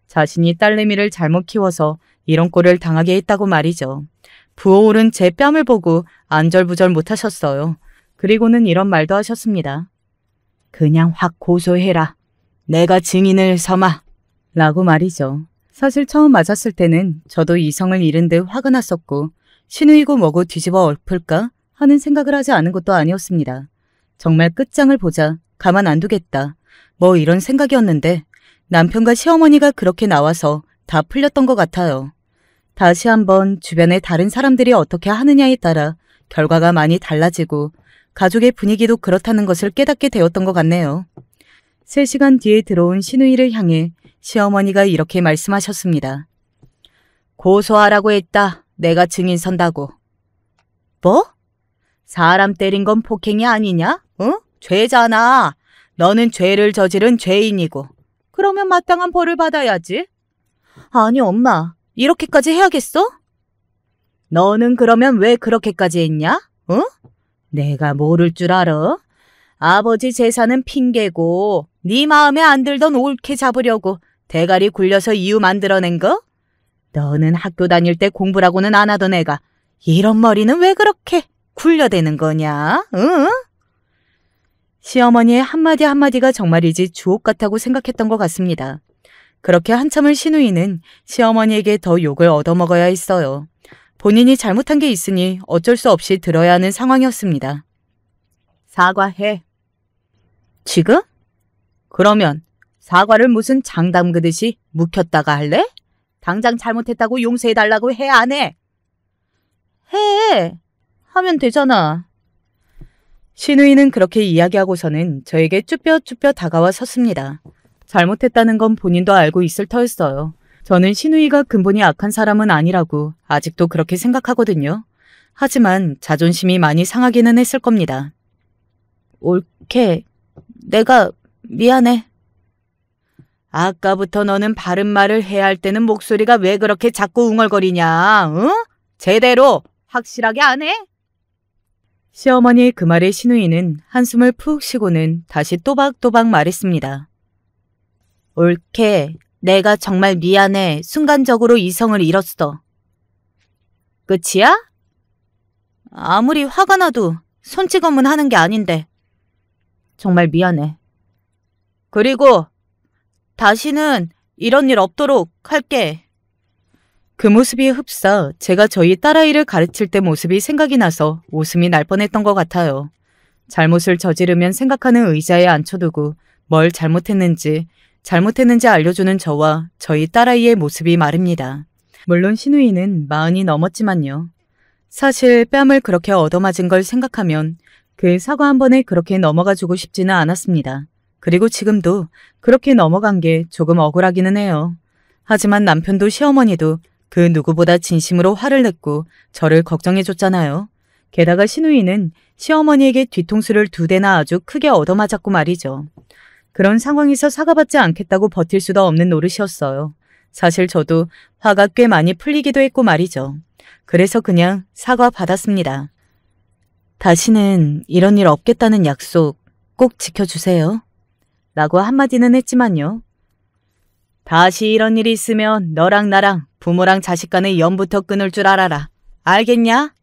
자신이 딸내미를 잘못 키워서 이런 꼴을 당하게 했다고 말이죠. 부어오른 제 뺨을 보고 안절부절 못하셨어요. 그리고는 이런 말도 하셨습니다. 그냥 확 고소해라. 내가 증인을 삼아. 라고 말이죠. 사실 처음 맞았을 때는 저도 이성을 잃은 듯 화가 났었고 신우이고 뭐고 뒤집어 엎을까 하는 생각을 하지 않은 것도 아니었습니다. 정말 끝장을 보자. 가만 안 두겠다. 뭐 이런 생각이었는데 남편과 시어머니가 그렇게 나와서 다 풀렸던 것 같아요. 다시 한번 주변에 다른 사람들이 어떻게 하느냐에 따라 결과가 많이 달라지고 가족의 분위기도 그렇다는 것을 깨닫게 되었던 것 같네요. 3시간 뒤에 들어온 신우이를 향해 시어머니가 이렇게 말씀하셨습니다. 고소하라고 했다. 내가 증인 선다고. 뭐? 사람 때린 건 폭행이 아니냐? 어? 죄잖아. 너는 죄를 저지른 죄인이고. 그러면 마땅한 벌을 받아야지. 아니 엄마, 이렇게까지 해야겠어? 너는 그러면 왜 그렇게까지 했냐? 어? 내가 모를 줄 알아? 아버지 재산은 핑계고 네 마음에 안 들던 옳게 잡으려고 대가리 굴려서 이유 만들어낸 거? 너는 학교 다닐 때 공부라고는 안 하던 애가 이런 머리는 왜 그렇게 굴려대는 거냐? 응? 시어머니의 한마디 한마디가 정말이지 주옥 같다고 생각했던 것 같습니다. 그렇게 한참을 신우이는 시어머니에게 더 욕을 얻어먹어야 했어요. 본인이 잘못한 게 있으니 어쩔 수 없이 들어야 하는 상황이었습니다. 사과해. 지금? 그러면 사과를 무슨 장 담그듯이 묵혔다가 할래? 당장 잘못했다고 용서해달라고 해, 안 해? 해. 하면 되잖아. 신우이는 그렇게 이야기하고서는 저에게 쭈뼛쭈뼛 다가와 섰습니다. 잘못했다는 건 본인도 알고 있을 터였어요. 저는 신우이가 근본이 악한 사람은 아니라고 아직도 그렇게 생각하거든요. 하지만 자존심이 많이 상하기는 했을 겁니다. 옳게. 내가 미안해. 아까부터 너는 바른 말을 해야 할 때는 목소리가 왜 그렇게 자꾸 웅얼거리냐, 응? 제대로 확실하게 안 해? 시어머니의 그 말에 신우이는 한숨을 푹 쉬고는 다시 또박또박 말했습니다. 옳게, 내가 정말 미안해. 순간적으로 이성을 잃었어. 끝이야? 아무리 화가 나도 손찌검은 하는 게 아닌데. 정말 미안해. 그리고 다시는 이런 일 없도록 할게. 그 모습이 흡사 제가 저희 딸아이를 가르칠 때 모습이 생각이 나서 웃음이 날 뻔했던 것 같아요. 잘못을 저지르면 생각하는 의자에 앉혀두고 뭘 잘못했는지 알려주는 저와 저희 딸아이의 모습이 말입니다. 물론 신우이는 40이 넘었지만요. 사실 뺨을 그렇게 얻어맞은 걸 생각하면 그 사과 한 번에 그렇게 넘어가주고 싶지는 않았습니다. 그리고 지금도 그렇게 넘어간 게 조금 억울하기는 해요. 하지만 남편도 시어머니도 그 누구보다 진심으로 화를 냈고 저를 걱정해줬잖아요. 게다가 신우이는 시어머니에게 뒤통수를 2대나 아주 크게 얻어맞았고 말이죠. 그런 상황에서 사과받지 않겠다고 버틸 수도 없는 노릇이었어요. 사실 저도 화가 꽤 많이 풀리기도 했고 말이죠. 그래서 그냥 사과 받았습니다. 다시는 이런 일 없겠다는 약속 꼭 지켜주세요. 라고 한마디는 했지만요. 다시 이런 일이 있으면 너랑 나랑 부모랑 자식 간의 연부터 끊을 줄 알아라. 알겠냐?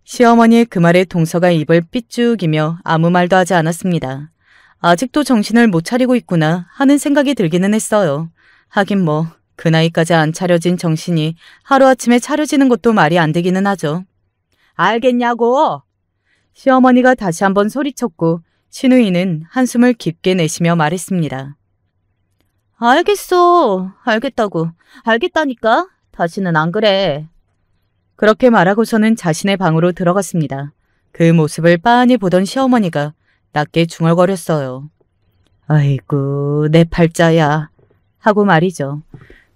시어머니의 그 말에 동서가 입을 삐죽이며 아무 말도 하지 않았습니다. 아직도 정신을 못 차리고 있구나 하는 생각이 들기는 했어요. 하긴 뭐 그 나이까지 안 차려진 정신이 하루아침에 차려지는 것도 말이 안 되기는 하죠. 알겠냐고? 시어머니가 다시 한번 소리쳤고 신우이는 한숨을 깊게 내쉬며 말했습니다. 알겠어. 알겠다고. 알겠다니까. 다시는 안 그래. 그렇게 말하고서는 자신의 방으로 들어갔습니다. 그 모습을 빤히 보던 시어머니가 낮게 중얼거렸어요. 아이고 내 팔자야 하고 말이죠.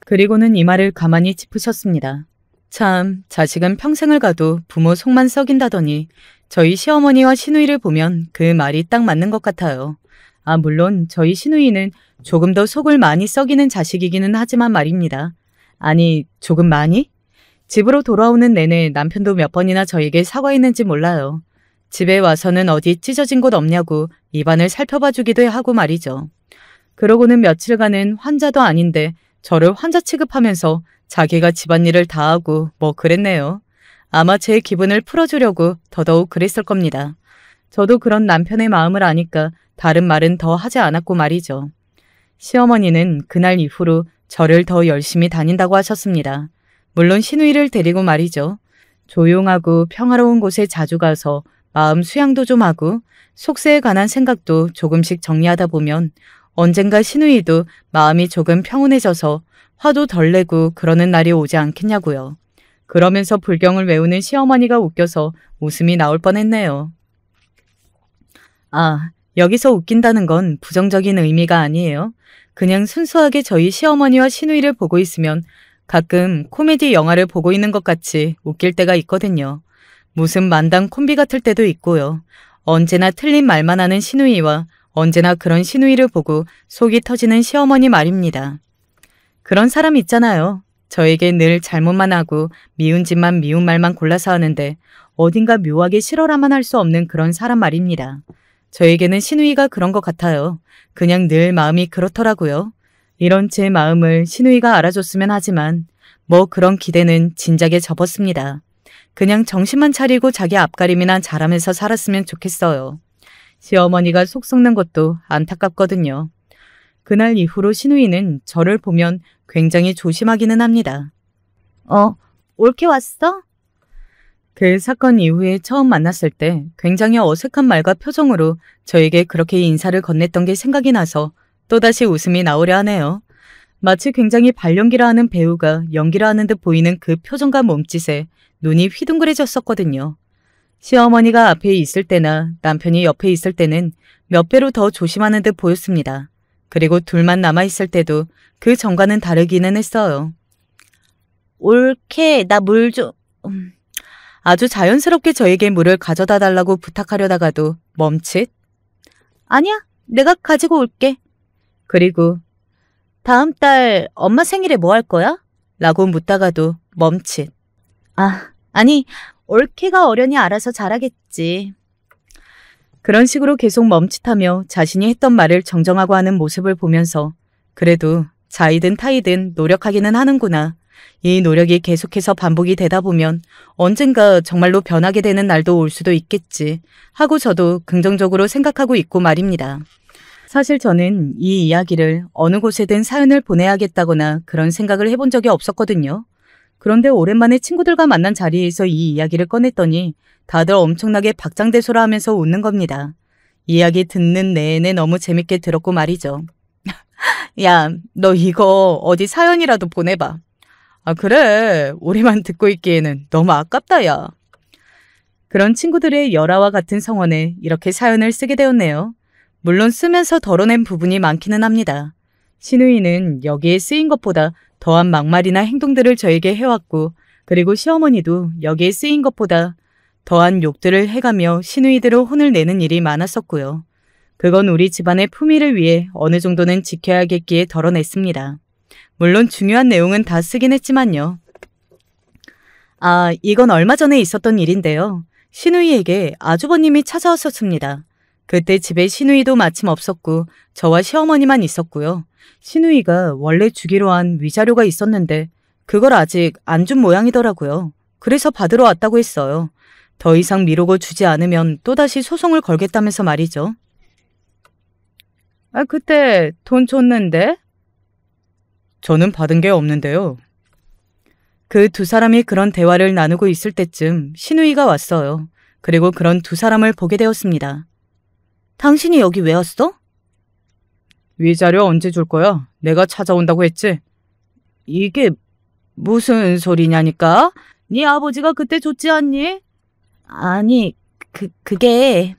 그리고는 이 말을 가만히 짚으셨습니다. 참 자식은 평생을 가도 부모 속만 썩인다더니 저희 시어머니와 시누이를 보면 그 말이 딱 맞는 것 같아요. 물론 저희 시누이는 조금 더 속을 많이 썩이는 자식이기는 하지만 말입니다. 아니 조금 많이? 집으로 돌아오는 내내 남편도 몇 번이나 저에게 사과했는지 몰라요. 집에 와서는 어디 찢어진 곳 없냐고 입안을 살펴봐 주기도 하고 말이죠. 그러고는 며칠간은 환자도 아닌데 저를 환자 취급하면서 자기가 집안일을 다 하고 뭐 그랬네요. 아마 제 기분을 풀어주려고 더더욱 그랬을 겁니다. 저도 그런 남편의 마음을 아니까 다른 말은 더 하지 않았고 말이죠. 시어머니는 그날 이후로 저를 더 열심히 다닌다고 하셨습니다. 물론 시누이를 데리고 말이죠. 조용하고 평화로운 곳에 자주 가서 마음 수양도 좀 하고 속세에 관한 생각도 조금씩 정리하다 보면 언젠가 시누이도 마음이 조금 평온해져서 화도 덜 내고 그러는 날이 오지 않겠냐고요. 그러면서 불경을 외우는 시어머니가 웃겨서 웃음이 나올 뻔했네요. 여기서 웃긴다는 건 부정적인 의미가 아니에요. 그냥 순수하게 저희 시어머니와 시누이를 보고 있으면 가끔 코미디 영화를 보고 있는 것 같이 웃길 때가 있거든요. 무슨 만담 콤비 같을 때도 있고요. 언제나 틀린 말만 하는 시누이와 언제나 그런 시누이를 보고 속이 터지는 시어머니 말입니다. 그런 사람 있잖아요. 저에게 늘 잘못만 하고 미운 짓만 미운 말만 골라서 하는데 어딘가 묘하게 싫어라만 할 수 없는 그런 사람 말입니다. 저에게는 시누이가 그런 것 같아요. 그냥 늘 마음이 그렇더라고요. 이런 제 마음을 시누이가 알아줬으면 하지만 뭐 그런 기대는 진작에 접었습니다. 그냥 정신만 차리고 자기 앞가림이나 잘하면서 살았으면 좋겠어요. 시어머니가 속 썩는 것도 안타깝거든요. 그날 이후로 시누이는 저를 보면 굉장히 조심하기는 합니다. 올케 왔어? 그 사건 이후에 처음 만났을 때 굉장히 어색한 말과 표정으로 저에게 그렇게 인사를 건넸던 게 생각이 나서 또다시 웃음이 나오려 하네요. 마치 굉장히 발연기라 하는 배우가 연기를 하는 듯 보이는 그 표정과 몸짓에 눈이 휘둥그레졌었거든요. 시어머니가 앞에 있을 때나 남편이 옆에 있을 때는 몇 배로 더 조심하는 듯 보였습니다. 그리고 둘만 남아있을 때도 그 전과는 다르기는 했어요. 올케, 나 물 좀... 아주 자연스럽게 저에게 물을 가져다 달라고 부탁하려다가도 멈칫. 아니야, 내가 가지고 올게. 그리고 다음 달 엄마 생일에 뭐 할 거야? 라고 묻다가도 멈칫. 아니, 올케가 어련히 알아서 잘하겠지. 그런 식으로 계속 멈칫하며 자신이 했던 말을 정정하고 하는 모습을 보면서 그래도 자이든 타이든 노력하기는 하는구나. 이 노력이 계속해서 반복이 되다 보면 언젠가 정말로 변하게 되는 날도 올 수도 있겠지 하고 저도 긍정적으로 생각하고 있고 말입니다. 사실 저는 이 이야기를 어느 곳에든 사연을 보내야겠다거나 그런 생각을 해본 적이 없었거든요. 그런데 오랜만에 친구들과 만난 자리에서 이 이야기를 꺼냈더니 다들 엄청나게 박장대소를 하면서 웃는 겁니다. 이야기 듣는 내내 너무 재밌게 들었고 말이죠. 야, 너 이거 어디 사연이라도 보내봐. 그래. 우리만 듣고 있기에는 너무 아깝다, 야. 그런 친구들의 열화와 같은 성원에 이렇게 사연을 쓰게 되었네요. 물론 쓰면서 덜어낸 부분이 많기는 합니다. 신우이는 여기에 쓰인 것보다 더한 막말이나 행동들을 저에게 해왔고, 그리고 시어머니도 여기에 쓰인 것보다 더한 욕들을 해가며 신우이들을 혼을 내는 일이 많았었고요. 그건 우리 집안의 품위를 위해 어느 정도는 지켜야겠기에 덜어냈습니다. 물론 중요한 내용은 다 쓰긴 했지만요. 이건 얼마 전에 있었던 일인데요. 신우이에게 아주버님이 찾아왔었습니다. 그때 집에 신우이도 마침 없었고 저와 시어머니만 있었고요. 신우이가 원래 주기로 한 위자료가 있었는데 그걸 아직 안 준 모양이더라고요. 그래서 받으러 왔다고 했어요. 더 이상 미루고 주지 않으면 또다시 소송을 걸겠다면서 말이죠. 그때 돈 줬는데? 저는 받은 게 없는데요. 그 두 사람이 그런 대화를 나누고 있을 때쯤 신우이가 왔어요. 그리고 그런 두 사람을 보게 되었습니다. 당신이 여기 왜 왔어? 위자료 언제 줄 거야? 내가 찾아온다고 했지? 이게 무슨 소리냐니까? 네 아버지가 그때 줬지 않니? 아니, 그게...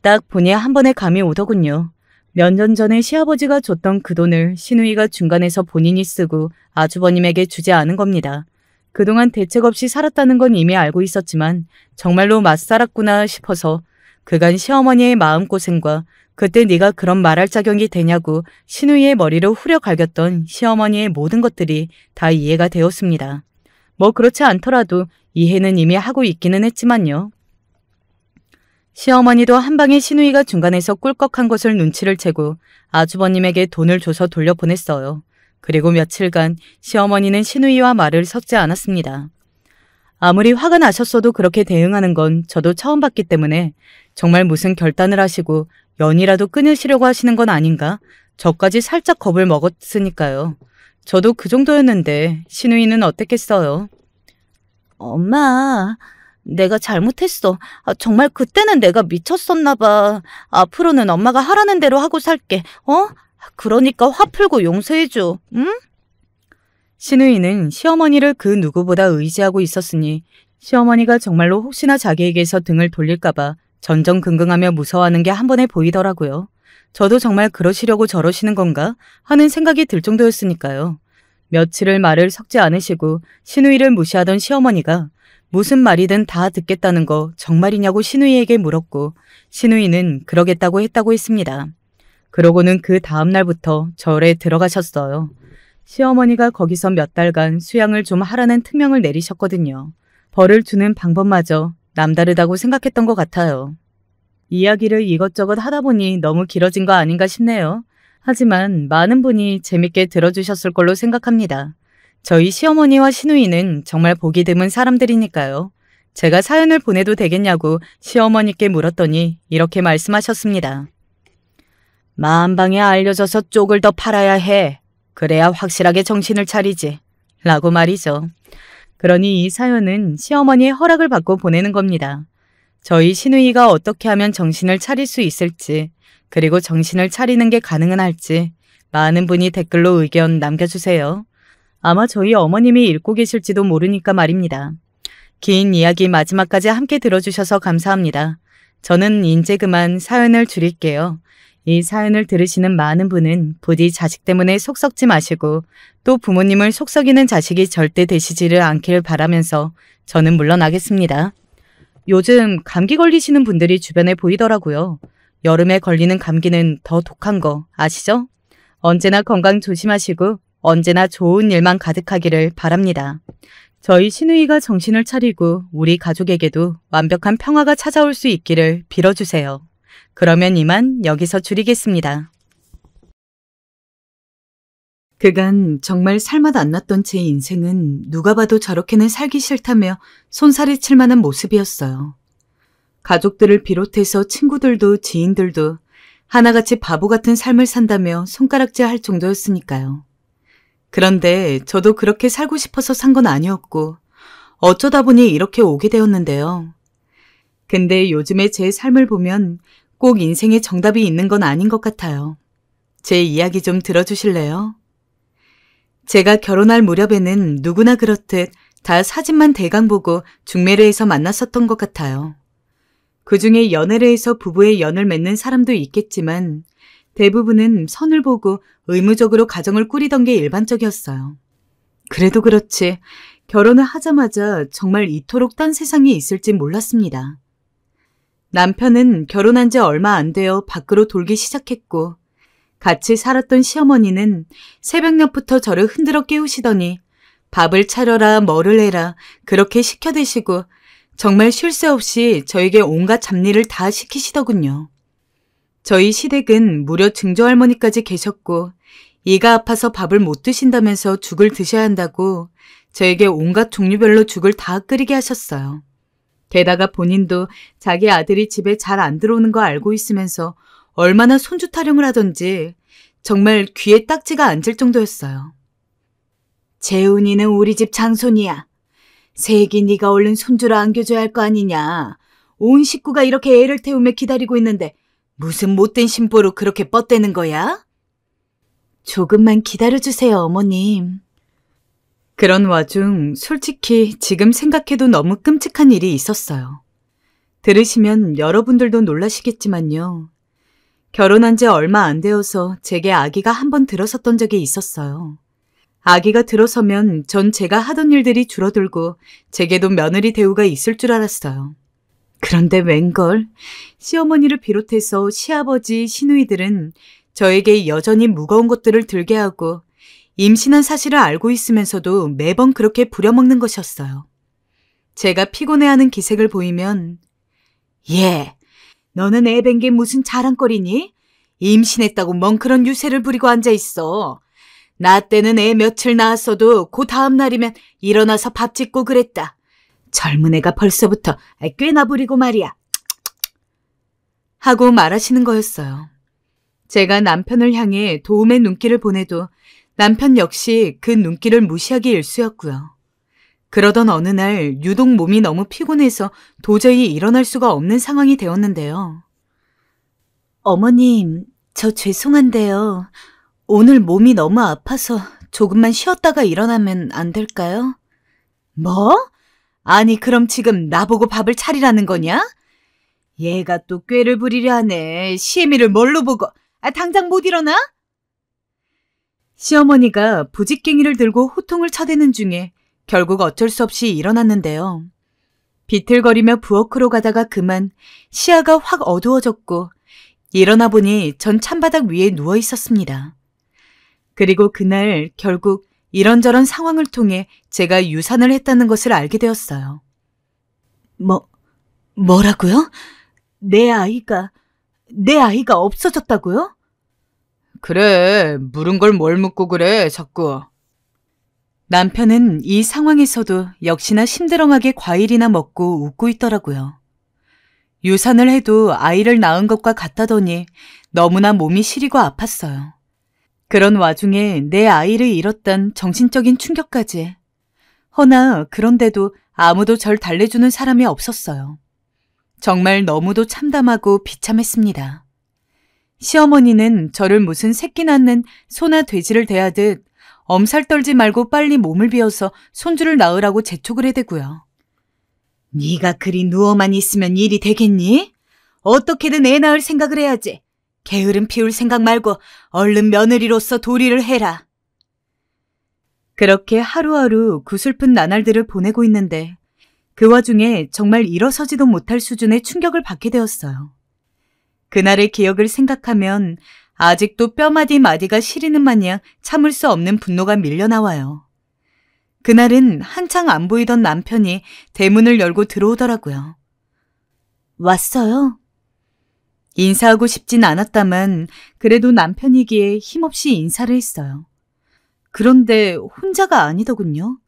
딱 보니 한 번에 감이 오더군요. 몇 년 전에 시아버지가 줬던 그 돈을 신우이가 중간에서 본인이 쓰고 아주버님에게 주지 않은 겁니다. 그동안 대책 없이 살았다는 건 이미 알고 있었지만 정말로 맞살았구나 싶어서 그간 시어머니의 마음고생과 그때 네가 그런 말할 자격이 되냐고 신우이의 머리를 후려 갈겼던 시어머니의 모든 것들이 다 이해가 되었습니다. 뭐 그렇지 않더라도 이해는 이미 하고 있기는 했지만요. 시어머니도 한방에 신우이가 중간에서 꿀꺽한 것을 눈치를 채고 아주버님에게 돈을 줘서 돌려보냈어요. 그리고 며칠간 시어머니는 신우이와 말을 섞지 않았습니다. 아무리 화가 나셨어도 그렇게 대응하는 건 저도 처음 봤기 때문에 정말 무슨 결단을 하시고 연이라도 끊으시려고 하시는 건 아닌가? 저까지 살짝 겁을 먹었으니까요. 저도 그 정도였는데 신우이는 어땠겠어요? 엄마, 내가 잘못했어. 정말 그때는 내가 미쳤었나 봐. 앞으로는 엄마가 하라는 대로 하고 살게. 그러니까 화 풀고 용서해줘. 응? 신우이는 시어머니를 그 누구보다 의지하고 있었으니 시어머니가 정말로 혹시나 자기에게서 등을 돌릴까봐 전전긍긍하며 무서워하는 게 한 번에 보이더라고요. 저도 정말 그러시려고 저러시는 건가 하는 생각이 들 정도였으니까요. 며칠을 말을 섞지 않으시고 신우이를 무시하던 시어머니가 무슨 말이든 다 듣겠다는 거 정말이냐고 신우이에게 물었고 신우이는 그러겠다고 했다고 했습니다. 그러고는 그 다음 날부터 절에 들어가셨어요. 시어머니가 거기서 몇 달간 수양을 좀 하라는 특명을 내리셨거든요. 벌을 주는 방법마저 남다르다고 생각했던 것 같아요. 이야기를 이것저것 하다 보니 너무 길어진 거 아닌가 싶네요. 하지만 많은 분이 재밌게 들어주셨을 걸로 생각합니다. 저희 시어머니와 신우이는 정말 보기 드문 사람들이니까요. 제가 사연을 보내도 되겠냐고 시어머니께 물었더니 이렇게 말씀하셨습니다. 만방에 알려져서 쪽을 더 팔아야 해. 그래야 확실하게 정신을 차리지. 라고 말이죠. 그러니 이 사연은 시어머니의 허락을 받고 보내는 겁니다. 저희 신우이가 어떻게 하면 정신을 차릴 수 있을지, 그리고 정신을 차리는 게 가능은 할지 많은 분이 댓글로 의견 남겨주세요. 아마 저희 어머님이 읽고 계실지도 모르니까 말입니다. 긴 이야기 마지막까지 함께 들어주셔서 감사합니다. 저는 이제 그만 사연을 줄일게요. 이 사연을 들으시는 많은 분은 부디 자식 때문에 속 썩지 마시고 또 부모님을 속 썩이는 자식이 절대 되시지를 않기를 바라면서 저는 물러나겠습니다. 요즘 감기 걸리시는 분들이 주변에 보이더라고요. 여름에 걸리는 감기는 더 독한 거 아시죠? 언제나 건강 조심하시고 언제나 좋은 일만 가득하기를 바랍니다. 저희 시누이가 정신을 차리고 우리 가족에게도 완벽한 평화가 찾아올 수 있기를 빌어주세요. 그러면 이만 여기서 줄이겠습니다. 그간 정말 살맛 안 났던 제 인생은 누가 봐도 저렇게는 살기 싫다며 손살이 칠 만한 모습이었어요. 가족들을 비롯해서 친구들도 지인들도 하나같이 바보 같은 삶을 산다며 손가락질 할 정도였으니까요. 그런데 저도 그렇게 살고 싶어서 산 건 아니었고 어쩌다 보니 이렇게 오게 되었는데요. 근데 요즘에 제 삶을 보면 꼭 인생에 정답이 있는 건 아닌 것 같아요. 제 이야기 좀 들어주실래요? 제가 결혼할 무렵에는 누구나 그렇듯 다 사진만 대강 보고 중매를 해서 만났었던 것 같아요. 그중에 연애를 해서 부부의 연을 맺는 사람도 있겠지만 대부분은 선을 보고 의무적으로 가정을 꾸리던 게 일반적이었어요. 그래도 그렇지 결혼을 하자마자 정말 이토록 딴 세상이 있을지 몰랐습니다. 남편은 결혼한 지 얼마 안 되어 밖으로 돌기 시작했고 같이 살았던 시어머니는 새벽녘부터 저를 흔들어 깨우시더니 밥을 차려라 뭐를 해라 그렇게 시켜드시고 정말 쉴 새 없이 저에게 온갖 잡일을 다 시키시더군요. 저희 시댁은 무려 증조할머니까지 계셨고 이가 아파서 밥을 못 드신다면서 죽을 드셔야 한다고 저에게 온갖 종류별로 죽을 다 끓이게 하셨어요. 게다가 본인도 자기 아들이 집에 잘 안 들어오는 거 알고 있으면서 얼마나 손주 타령을 하던지 정말 귀에 딱지가 앉을 정도였어요. 재훈이는 우리 집 장손이야. 세기 네가 얼른 손주를 안겨줘야 할 거 아니냐. 온 식구가 이렇게 애를 태우며 기다리고 있는데 무슨 못된 심보로 그렇게 뻗대는 거야? 조금만 기다려주세요, 어머님. 그런 와중 솔직히 지금 생각해도 너무 끔찍한 일이 있었어요. 들으시면 여러분들도 놀라시겠지만요. 결혼한 지 얼마 안 되어서 제게 아기가 한 번 들어섰던 적이 있었어요. 아기가 들어서면 전 제가 하던 일들이 줄어들고 제게도 며느리 대우가 있을 줄 알았어요. 그런데 웬걸 시어머니를 비롯해서 시아버지, 시누이들은 저에게 여전히 무거운 것들을 들게 하고 임신한 사실을 알고 있으면서도 매번 그렇게 부려먹는 것이었어요. 제가 피곤해하는 기색을 보이면 얘, 너는 애 뵌 게 무슨 자랑거리니? 임신했다고 멍그런 유세를 부리고 앉아있어. 나 때는 애 며칠 낳았어도 그 다음 날이면 일어나서 밥 짓고 그랬다. 젊은 애가 벌써부터 꽤나 부리고 말이야. 하고 말하시는 거였어요. 제가 남편을 향해 도움의 눈길을 보내도 남편 역시 그 눈길을 무시하기 일쑤였고요. 그러던 어느 날 유독 몸이 너무 피곤해서 도저히 일어날 수가 없는 상황이 되었는데요. 어머님, 저 죄송한데요. 오늘 몸이 너무 아파서 조금만 쉬었다가 일어나면 안 될까요? 뭐? 아니 그럼 지금 나보고 밥을 차리라는 거냐? 얘가 또 꾀를 부리려 하네. 시애미를 뭘로 보고. 당장 못 일어나? 시어머니가 부직갱이를 들고 호통을 쳐대는 중에 결국 어쩔 수 없이 일어났는데요. 비틀거리며 부엌으로 가다가 그만 시야가 확 어두워졌고 일어나 보니 전 찬바닥 위에 누워 있었습니다. 그리고 그날 결국 이런저런 상황을 통해 제가 유산을 했다는 것을 알게 되었어요. 뭐라고요? 내 아이가 없어졌다고요? 그래, 물은 걸 뭘 묻고 그래, 자꾸. 남편은 이 상황에서도 역시나 심드렁하게 과일이나 먹고 웃고 있더라고요. 유산을 해도 아이를 낳은 것과 같다더니 너무나 몸이 시리고 아팠어요. 그런 와중에 내 아이를 잃었단 정신적인 충격까지. 허나 그런데도 아무도 절 달래주는 사람이 없었어요. 정말 너무도 참담하고 비참했습니다. 시어머니는 저를 무슨 새끼 낳는 소나 돼지를 대하듯 엄살 떨지 말고 빨리 몸을 비워서 손주를 낳으라고 재촉을 해대고요. 네가 그리 누워만 있으면 일이 되겠니? 어떻게든 애 낳을 생각을 해야지. 게으름 피울 생각 말고 얼른 며느리로서 도리를 해라. 그렇게 하루하루 구슬픈 나날들을 보내고 있는데 그 와중에 정말 일어서지도 못할 수준의 충격을 받게 되었어요. 그날의 기억을 생각하면 아직도 뼈마디 마디가 시리는 마냥 참을 수 없는 분노가 밀려나와요. 그날은 한창 안 보이던 남편이 대문을 열고 들어오더라고요. 왔어요? 인사하고 싶진 않았다만 그래도 남편이기에 힘없이 인사를 했어요. 그런데 혼자가 아니더군요.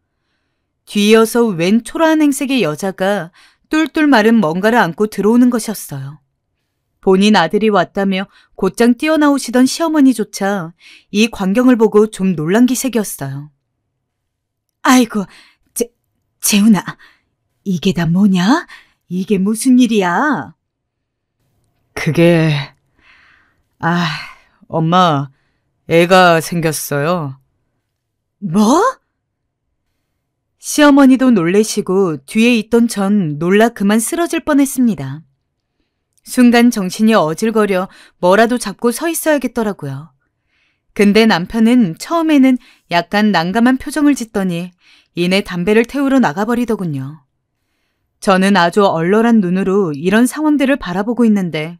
뒤이어서 웬 초라한 행색의 여자가 똘똘 마른 뭔가를 안고 들어오는 것이었어요. 본인 아들이 왔다며 곧장 뛰어나오시던 시어머니조차 이 광경을 보고 좀 놀란 기색이었어요. 아이고, 재훈아, 이게 다 뭐냐? 이게 무슨 일이야? 그게... 엄마, 애가 생겼어요. 뭐? 시어머니도 놀래시고 뒤에 있던 전 놀라 그만 쓰러질 뻔했습니다. 순간 정신이 어질거려 뭐라도 잡고 서 있어야겠더라고요. 근데 남편은 처음에는 약간 난감한 표정을 짓더니 이내 담배를 태우러 나가버리더군요. 저는 아주 얼얼한 눈으로 이런 상황들을 바라보고 있는데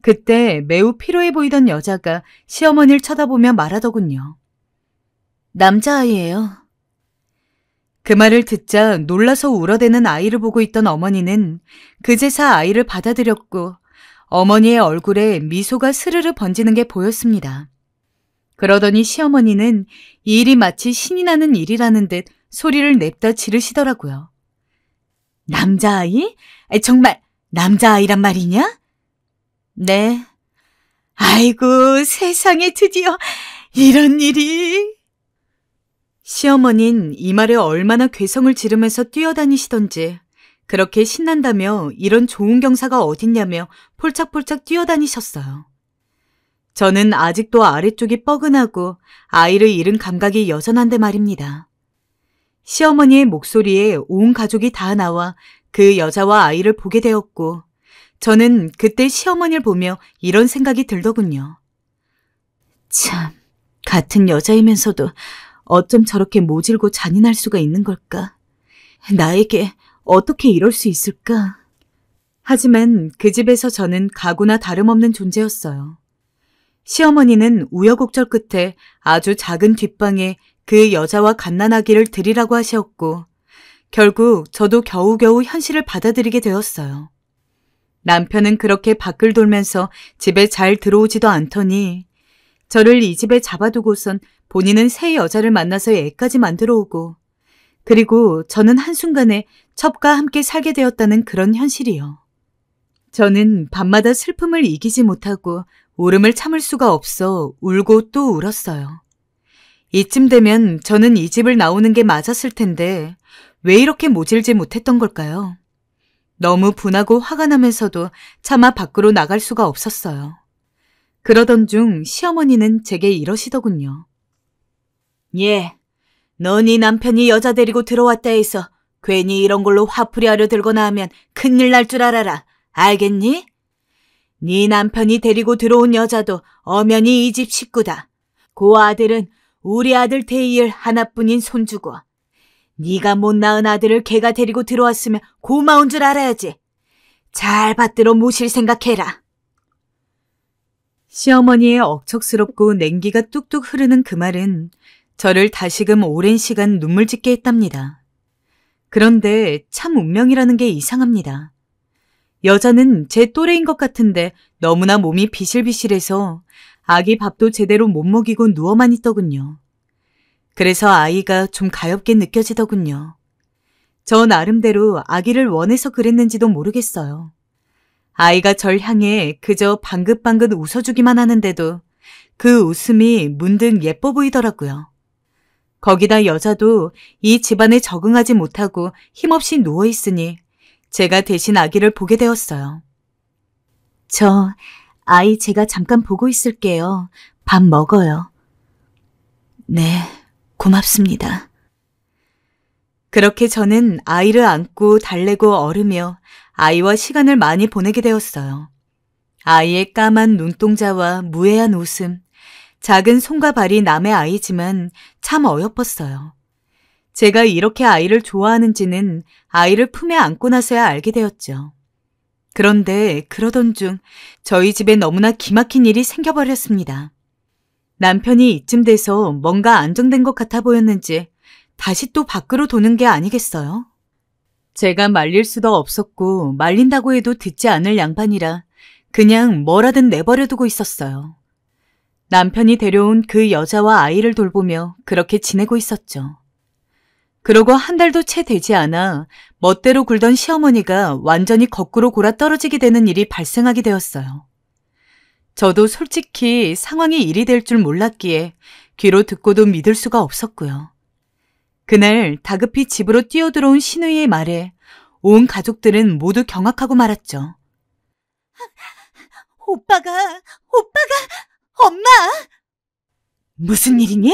그때 매우 피로해 보이던 여자가 시어머니를 쳐다보며 말하더군요. 남자아이예요. 그 말을 듣자 놀라서 울어대는 아이를 보고 있던 어머니는 그제서 아이를 받아들였고 어머니의 얼굴에 미소가 스르르 번지는 게 보였습니다. 그러더니 시어머니는 이 일이 마치 신이 나는 일이라는 듯 소리를 냅다 지르시더라고요. 남자아이? 정말 남자아이란 말이냐? 네. 아이고, 세상에 드디어 이런 일이... 시어머니는 이 말에 얼마나 괴성을 지르면서 뛰어다니시던지 그렇게 신난다며 이런 좋은 경사가 어딨냐며 폴짝폴짝 뛰어다니셨어요. 저는 아직도 아래쪽이 뻐근하고 아이를 잃은 감각이 여전한데 말입니다. 시어머니의 목소리에 온 가족이 다 나와 그 여자와 아이를 보게 되었고 저는 그때 시어머니를 보며 이런 생각이 들더군요. 참, 같은 여자이면서도 어쩜 저렇게 모질고 잔인할 수가 있는 걸까? 나에게 어떻게 이럴 수 있을까? 하지만 그 집에서 저는 가구나 다름없는 존재였어요. 시어머니는 우여곡절 끝에 아주 작은 뒷방에 그 여자와 갓난아기를 드리라고 하셨고 결국 저도 겨우겨우 현실을 받아들이게 되었어요. 남편은 그렇게 밖을 돌면서 집에 잘 들어오지도 않더니 저를 이 집에 잡아두고선 본인은 새 여자를 만나서 애까지 만들어 오고 그리고 저는 한순간에 첩과 함께 살게 되었다는 그런 현실이요. 저는 밤마다 슬픔을 이기지 못하고 울음을 참을 수가 없어 울고 또 울었어요. 이쯤 되면 저는 이 집을 나오는 게 맞았을 텐데 왜 이렇게 모질지 못했던 걸까요? 너무 분하고 화가 나면서도 차마 밖으로 나갈 수가 없었어요. 그러던 중 시어머니는 제게 이러시더군요. 예, 너 네 남편이 여자 데리고 들어왔다 해서 괜히 이런 걸로 화풀이하려 들거나 하면 큰일 날 줄 알아라. 알겠니? 네 남편이 데리고 들어온 여자도 엄연히 이 집 식구다. 그 아들은 우리 아들 대이을 하나뿐인 손주고 네가 못 낳은 아들을 걔가 데리고 들어왔으면 고마운 줄 알아야지. 잘 받들어 모실 생각해라. 시어머니의 억척스럽고 냉기가 뚝뚝 흐르는 그 말은 저를 다시금 오랜 시간 눈물 짓게 했답니다. 그런데 참 운명이라는 게 이상합니다. 여자는 제 또래인 것 같은데 너무나 몸이 비실비실해서 아기 밥도 제대로 못 먹이고 누워만 있더군요. 그래서 아이가 좀 가엾게 느껴지더군요. 저 나름대로 아기를 원해서 그랬는지도 모르겠어요. 아이가 절 향해 그저 방긋방긋 웃어주기만 하는데도 그 웃음이 문득 예뻐 보이더라고요. 거기다 여자도 이 집안에 적응하지 못하고 힘없이 누워있으니 제가 대신 아기를 보게 되었어요. 저 아이 제가 잠깐 보고 있을게요. 밥 먹어요. 네, 고맙습니다. 그렇게 저는 아이를 안고 달래고 얼으며 아이와 시간을 많이 보내게 되었어요. 아이의 까만 눈동자와 무해한 웃음, 작은 손과 발이 남의 아이지만 참 어여뻤어요. 제가 이렇게 아이를 좋아하는지는 아이를 품에 안고 나서야 알게 되었죠. 그런데 그러던 중 저희 집에 너무나 기막힌 일이 생겨버렸습니다. 남편이 이쯤 돼서 뭔가 안정된 것 같아 보였는지 다시 또 밖으로 도는 게 아니겠어요? 제가 말릴 수도 없었고 말린다고 해도 듣지 않을 양반이라 그냥 뭐라든 내버려두고 있었어요. 남편이 데려온 그 여자와 아이를 돌보며 그렇게 지내고 있었죠. 그러고 한 달도 채 되지 않아 멋대로 굴던 시어머니가 완전히 거꾸로 골아 떨어지게 되는 일이 발생하게 되었어요. 저도 솔직히 상황이 일이 될 줄 몰랐기에 귀로 듣고도 믿을 수가 없었고요. 그날 다급히 집으로 뛰어들어온 신우이의 말에 온 가족들은 모두 경악하고 말았죠. 오빠가, 엄마! 무슨 일이니?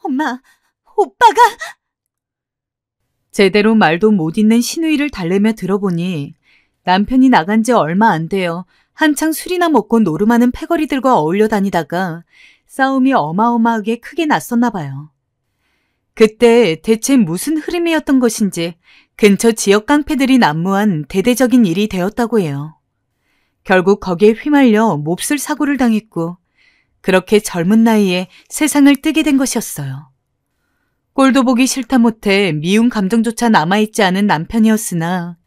엄마, 오빠가... 제대로 말도 못 잇는 신우이를 달래며 들어보니 남편이 나간 지 얼마 안 되어 한창 술이나 먹고 노름하는 패거리들과 어울려 다니다가 싸움이 어마어마하게 크게 났었나 봐요. 그때 대체 무슨 흐름이었던 것인지 근처 지역 깡패들이 난무한 대대적인 일이 되었다고 해요. 결국 거기에 휘말려 몹쓸 사고를 당했고 그렇게 젊은 나이에 세상을 뜨게 된 것이었어요. 꼴도 보기 싫다 못해 미운 감정조차 남아있지 않은 남편이었으나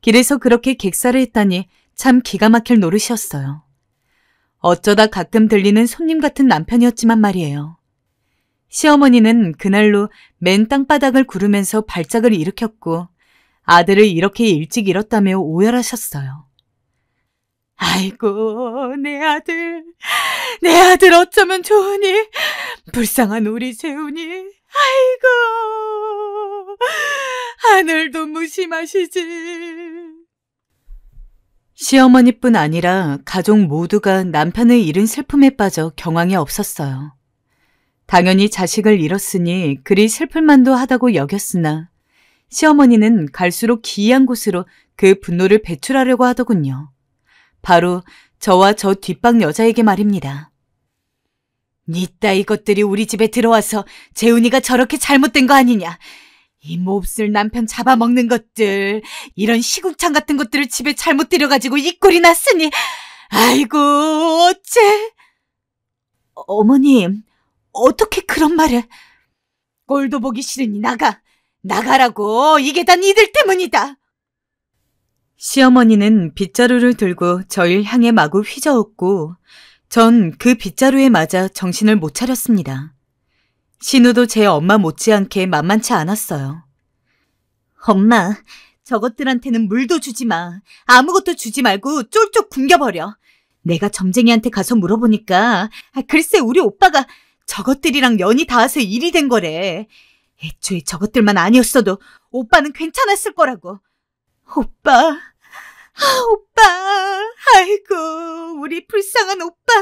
길에서 그렇게 객사를 했다니 참 기가 막힐 노릇이었어요. 어쩌다 가끔 들리는 손님 같은 남편이었지만 말이에요. 시어머니는 그날로 맨 땅바닥을 구르면서 발작을 일으켰고 아들을 이렇게 일찍 잃었다며 오열하셨어요. 아이고, 내 아들 어쩌면 좋으니, 불쌍한 우리 재훈이, 아이고, 하늘도 무심하시지. 시어머니뿐 아니라 가족 모두가 남편을 잃은 슬픔에 빠져 경황이 없었어요. 당연히 자식을 잃었으니 그리 슬플만도 하다고 여겼으나 시어머니는 갈수록 기이한 곳으로 그 분노를 배출하려고 하더군요. 바로 저와 저 뒷방 여자에게 말입니다. 니 따위 것들이 우리 집에 들어와서 재훈이가 저렇게 잘못된 거 아니냐. 이 몹쓸 남편 잡아먹는 것들, 이런 시궁창 같은 것들을 집에 잘못 들여가지고 이 꼴이 났으니 아이고 어째. 어머님, 어떻게 그런 말을. 꼴도 보기 싫으니 나가라고. 이게 다 니들 때문이다. 시어머니는 빗자루를 들고 저를 향해 마구 휘저었고 전 그 빗자루에 맞아 정신을 못 차렸습니다. 신우도 제 엄마 못지않게 만만치 않았어요. 엄마, 저것들한테는 물도 주지 마. 아무것도 주지 말고 쫄쫄 굶겨버려. 내가 점쟁이한테 가서 물어보니까 글쎄 우리 오빠가 저것들이랑 연이 닿아서 일이 된 거래. 애초에 저것들만 아니었어도 오빠는 괜찮았을 거라고. 오빠, 아이고, 우리 불쌍한 오빠.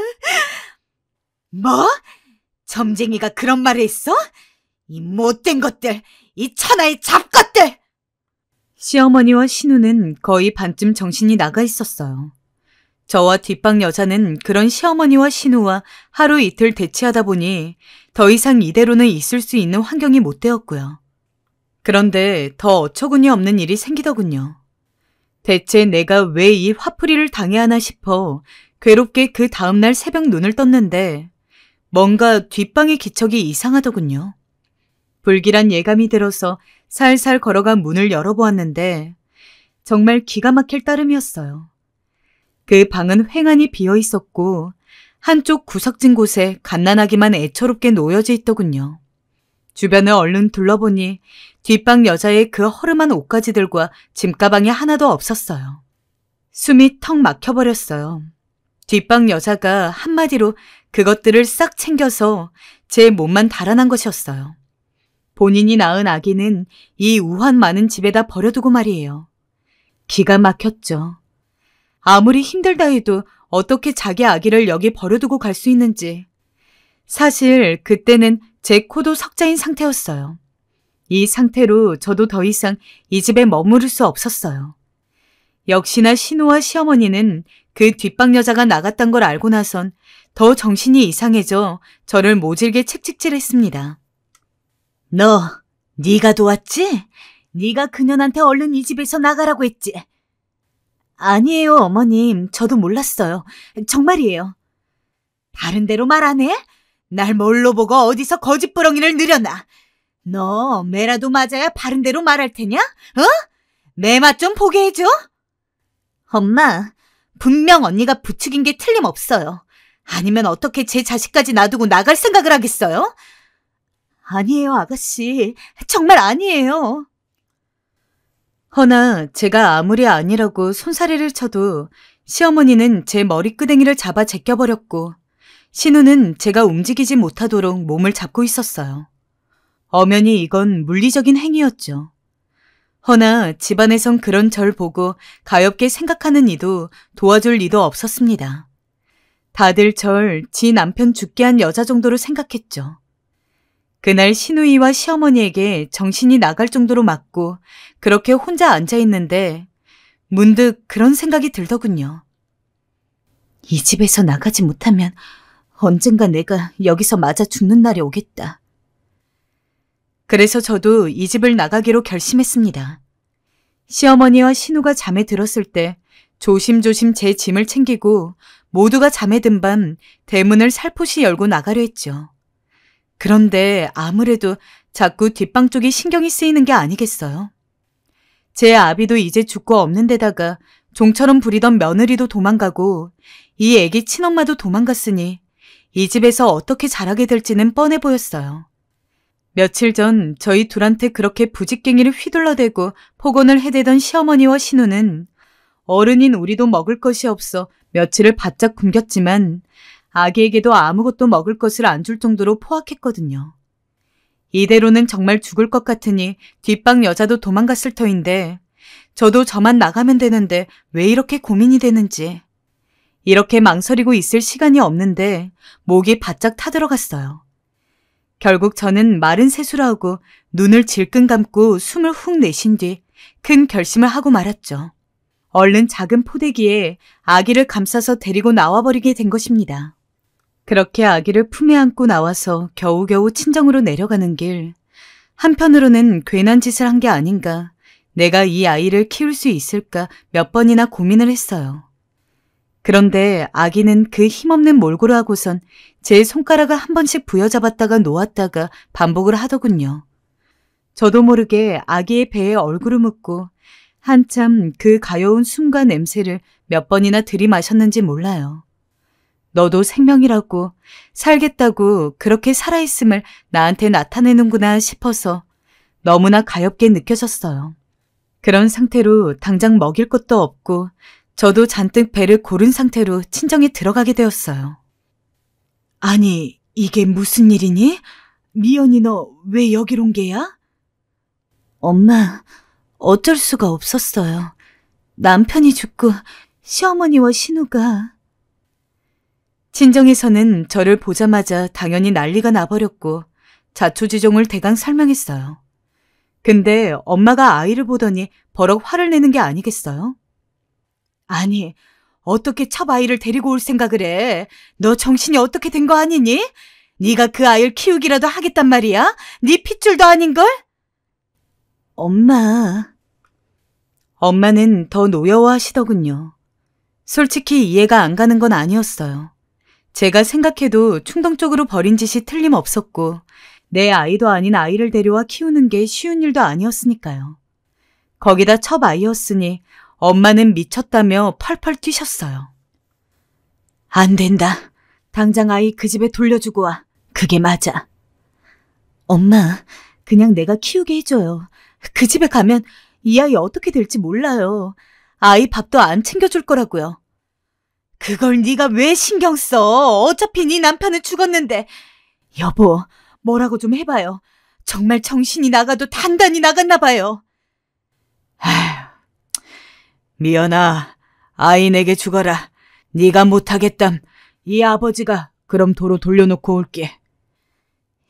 뭐? 점쟁이가 그런 말을 했어? 이 못된 것들, 이 천하의 잡것들! 시어머니와 신우는 거의 반쯤 정신이 나가 있었어요. 저와 뒷방 여자는 그런 시어머니와 신우와 하루 이틀 대치하다 보니 더 이상 이대로는 있을 수 있는 환경이 못 되었고요. 그런데 더 어처구니 없는 일이 생기더군요. 대체 내가 왜 이 화풀이를 당해야 하나 싶어 괴롭게 그 다음날 새벽 눈을 떴는데 뭔가 뒷방의 기척이 이상하더군요. 불길한 예감이 들어서 살살 걸어가 문을 열어보았는데 정말 기가 막힐 따름이었어요. 그 방은 휑하니 비어 있었고 한쪽 구석진 곳에 갓난아기만 애처롭게 놓여져 있더군요. 주변을 얼른 둘러보니 뒷방 여자의 그 허름한 옷가지들과 짐가방이 하나도 없었어요. 숨이 턱 막혀버렸어요. 뒷방 여자가 한마디로 그것들을 싹 챙겨서 제 몸만 달아난 것이었어요. 본인이 낳은 아기는 이 우환 많은 집에다 버려두고 말이에요. 기가 막혔죠. 아무리 힘들다 해도 어떻게 자기 아기를 여기 버려두고 갈 수 있는지. 사실 그때는 제 코도 석자인 상태였어요. 이 상태로 저도 더 이상 이 집에 머무를 수 없었어요. 역시나 신우와 시어머니는 그 뒷방 여자가 나갔단 걸 알고 나선 더 정신이 이상해져 저를 모질게 책찍질했습니다. 네가 도왔지? 네가 그년한테 얼른 이 집에서 나가라고 했지? 아니에요, 어머님. 저도 몰랐어요. 정말이에요. 다른 데로 말 안 해? 날 뭘로 보고 어디서 거짓부렁이를 늘여놔. 너 매라도 맞아야 바른 대로 말할 테냐? 어? 매 맛 좀 보게 해줘. 엄마, 분명 언니가 부추긴 게 틀림없어요. 아니면 어떻게 제 자식까지 놔두고 나갈 생각을 하겠어요? 아니에요, 아가씨. 정말 아니에요. 허나 제가 아무리 아니라고 손사래를 쳐도 시어머니는 제 머리끄댕이를 잡아 제껴버렸고 신우는 제가 움직이지 못하도록 몸을 잡고 있었어요. 엄연히 이건 물리적인 행위였죠. 허나 집안에선 그런 절 보고 가엾게 생각하는 이도 도와줄 이도 없었습니다. 다들 절 지 남편 죽게 한 여자 정도로 생각했죠. 그날 시누이와 시어머니에게 정신이 나갈 정도로 맞고 그렇게 혼자 앉아있는데 문득 그런 생각이 들더군요. 이 집에서 나가지 못하면 언젠가 내가 여기서 맞아 죽는 날이 오겠다. 그래서 저도 이 집을 나가기로 결심했습니다. 시어머니와 신우가 잠에 들었을 때 조심조심 제 짐을 챙기고 모두가 잠에 든 밤 대문을 살포시 열고 나가려 했죠. 그런데 아무래도 자꾸 뒷방 쪽이 신경이 쓰이는 게 아니겠어요? 제 아비도 이제 죽고 없는 데다가 종처럼 부리던 며느리도 도망가고 이 애기 친엄마도 도망갔으니 이 집에서 어떻게 자라게 될지는 뻔해 보였어요. 며칠 전 저희 둘한테 그렇게 부직갱이를 휘둘러대고 폭언을 해대던 시어머니와 신우는 어른인 우리도 먹을 것이 없어 며칠을 바짝 굶겼지만 아기에게도 아무것도 먹을 것을 안 줄 정도로 포악했거든요. 이대로는 정말 죽을 것 같으니 뒷방 여자도 도망갔을 터인데 저도 저만 나가면 되는데 왜 이렇게 고민이 되는지. 이렇게 망설이고 있을 시간이 없는데 목이 바짝 타들어갔어요. 결국 저는 마른 세수를 하고 눈을 질끈 감고 숨을 훅 내쉰 뒤 큰 결심을 하고 말았죠. 얼른 작은 포대기에 아기를 감싸서 데리고 나와버리게 된 것입니다. 그렇게 아기를 품에 안고 나와서 겨우겨우 친정으로 내려가는 길, 한편으로는 괜한 짓을 한 게 아닌가, 내가 이 아이를 키울 수 있을까 몇 번이나 고민을 했어요. 그런데 아기는 그 힘없는 몰골을 하고선 제 손가락을 한 번씩 부여잡았다가 놓았다가 반복을 하더군요. 저도 모르게 아기의 배에 얼굴을 묻고 한참 그 가여운 숨과 냄새를 몇 번이나 들이마셨는지 몰라요. 너도 생명이라고 살겠다고 그렇게 살아있음을 나한테 나타내는구나 싶어서 너무나 가엾게 느껴졌어요. 그런 상태로 당장 먹일 것도 없고 저도 잔뜩 배를 고른 상태로 친정에 들어가게 되었어요. 아니, 이게 무슨 일이니? 미연이 너 왜 여길 온 게야? 엄마, 어쩔 수가 없었어요. 남편이 죽고 시어머니와 신우가. 친정에서는 저를 보자마자 당연히 난리가 나버렸고 자초지종을 대강 설명했어요. 근데 엄마가 아이를 보더니 버럭 화를 내는 게 아니겠어요? 아니, 어떻게 첩 아이를 데리고 올 생각을 해? 너 정신이 어떻게 된 거 아니니? 네가 그 아이를 키우기라도 하겠단 말이야? 네 핏줄도 아닌걸? 엄마는 더 노여워하시더군요. 솔직히 이해가 안 가는 건 아니었어요. 제가 생각해도 충동적으로 벌인 짓이 틀림없었고 내 아이도 아닌 아이를 데려와 키우는 게 쉬운 일도 아니었으니까요. 거기다 첩 아이였으니 엄마는 미쳤다며 펄펄 뛰셨어요. 안 된다. 당장 아이 그 집에 돌려주고 와. 그게 맞아. 엄마, 그냥 내가 키우게 해줘요. 그 집에 가면 이 아이 어떻게 될지 몰라요. 아이 밥도 안 챙겨줄 거라고요. 그걸 네가 왜 신경 써? 어차피 네 남편은 죽었는데. 여보, 뭐라고 좀 해봐요. 정말 정신이 나가도 단단히 나갔나 봐요. 아휴, 미연아, 아이 내게 주거라. 네가 못하겠담. 이 아버지가 그럼 도로 돌려놓고 올게.